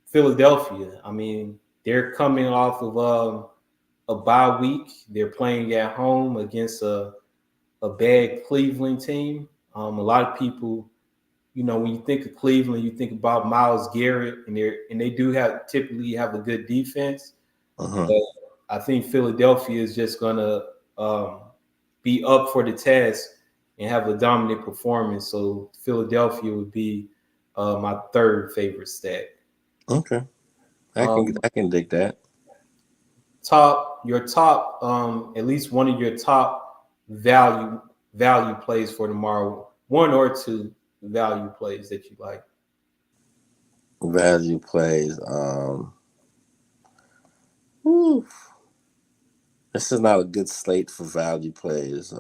Philadelphia. I mean, they're coming off of a bye week. They're playing at home against a bad Cleveland team. A lot of people, when you think of Cleveland, you think about Myles Garrett, and they do typically have a good defense. Mm-hmm. But I think Philadelphia is just gonna be up for the task and have a dominant performance. So Philadelphia would be my third favorite stack. Okay, I can Um, I can dig that. your top, at least one of your top value plays for tomorrow. One or two value plays that you like. Value plays. Whew, this is not a good slate for value plays.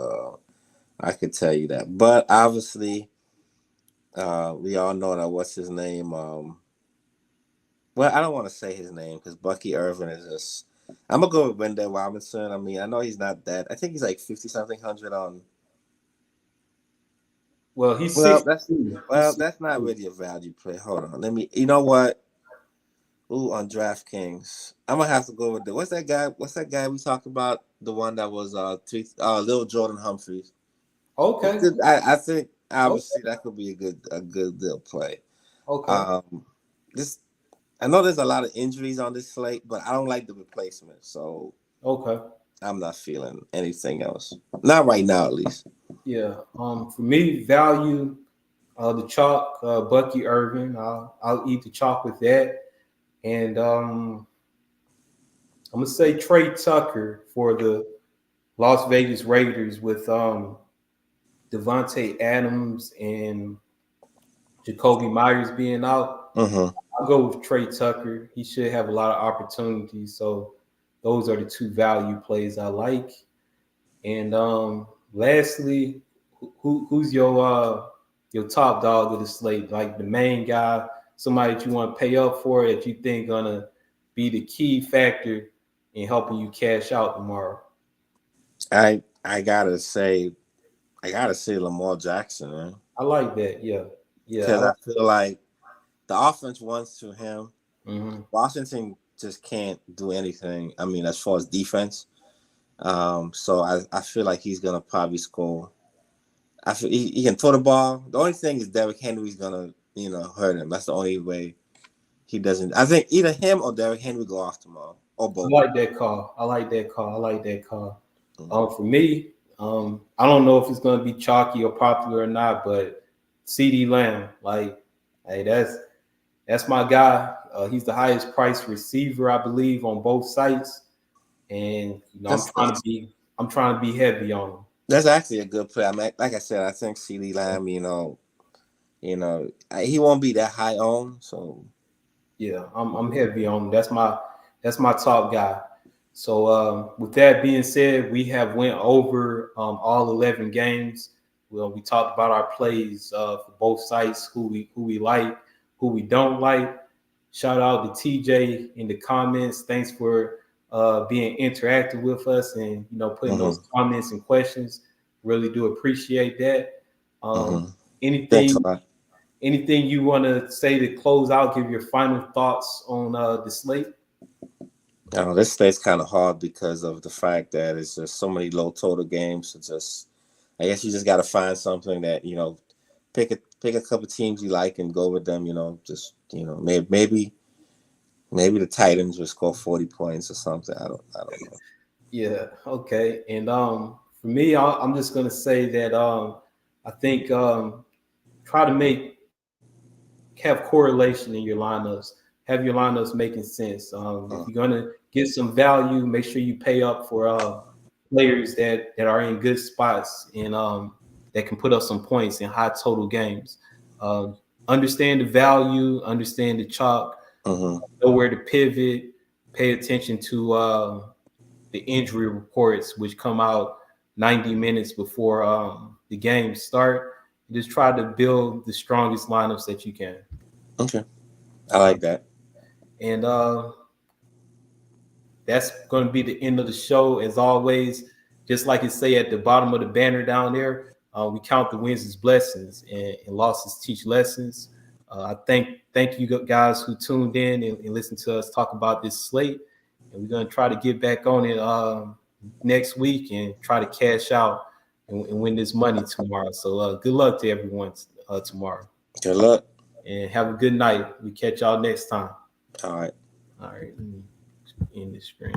I could tell you that. But obviously, we all know that what's his name. Well, I don't want to say his name because Bucky Irvin is just. I'm gonna go with Wendell Robinson. I mean, I know he's not that. I think he's like 50 something hundred on. Well, he's Well, 62. well, that's not really a value play. Hold on, let me. You know what? Ooh, on DraftKings, I'm gonna have to go with the. What's that guy? What's that guy we talked about? The one that was little Jordan Humphreys. Okay. I think Okay. obviously that could be a good little play. Okay. Um, this I know there's a lot of injuries on this slate, but I don't like the replacement, so Okay. I'm not feeling anything else. Not right now, at least. Yeah. For me, value the chalk, Bucky Irvin. I'll eat the chalk with that, and I'm gonna say Trey Tucker for the Las Vegas Raiders with Devontae Adams and Jacoby Myers being out. Mm-hmm. I'll go with Trey Tucker. He should have a lot of opportunities. So those are the two value plays I like. And lastly, who's your top dog of the slate? Like the main guy, somebody that you want to pay up for that you think gonna be the key factor in helping you cash out tomorrow. I gotta say Lamar Jackson, man. I like that. Yeah, yeah. Because I feel like the offense wants to him. Mm-hmm. Washington just can't do anything. I mean, as far as defense. So I feel like he's gonna probably score. I feel he can throw the ball. The only thing is Derrick Henry's gonna hurt him. That's the only way he doesn't. I think either him or Derrick Henry go off tomorrow or I both. like that call. I like that call. I like that call. Mm-hmm. For me, I don't know if it's going to be chalky or popular or not, but CD Lamb, like, hey, that's my guy. He's the highest priced receiver, I believe, on both sites, and I'm trying to be heavy on him. That's actually a good play. I mean, like I said, I think CD Lamb, he won't be that high on. So Yeah, I'm heavy on him. That's my top guy. So with that being said, we have went over all 11 games. Well, we talked about our plays for both sites, who we like, who we don't like. Shout out to TJ in the comments. Thanks for being interactive with us and putting those comments and questions. Really do appreciate that. Thanks Anything a lot. anything you want to say to close out? Give your final thoughts on the slate. This stays kind of hard because of the fact that it's just so many low total games. It's just, I guess you just got to find something that pick a couple teams you like and go with them. Maybe the Titans will score 40 points or something. I don't know. Yeah. Okay. And for me, I'm just gonna say that I think try to have correlation in your lineups. Have your lineups making sense. If you're gonna get some value, make sure you pay up for players that are in good spots and that can put up some points in high total games. Understand the value, understand the chalk, know where to pivot, pay attention to the injury reports, which come out 90 minutes before the games start. Just try to build the strongest lineups that you can. Okay, I like that. And that's going to be the end of the show. As always, just like it say at the bottom of the banner down there, we count the wins as blessings and losses teach lessons. I thank you guys who tuned in and listened to us talk about this slate. And we're going to try to get back on it next week and try to cash out and win this money tomorrow. So good luck to everyone tomorrow. Good luck. And have a good night. We catch y'all next time. All right. All right. Let me end the screen.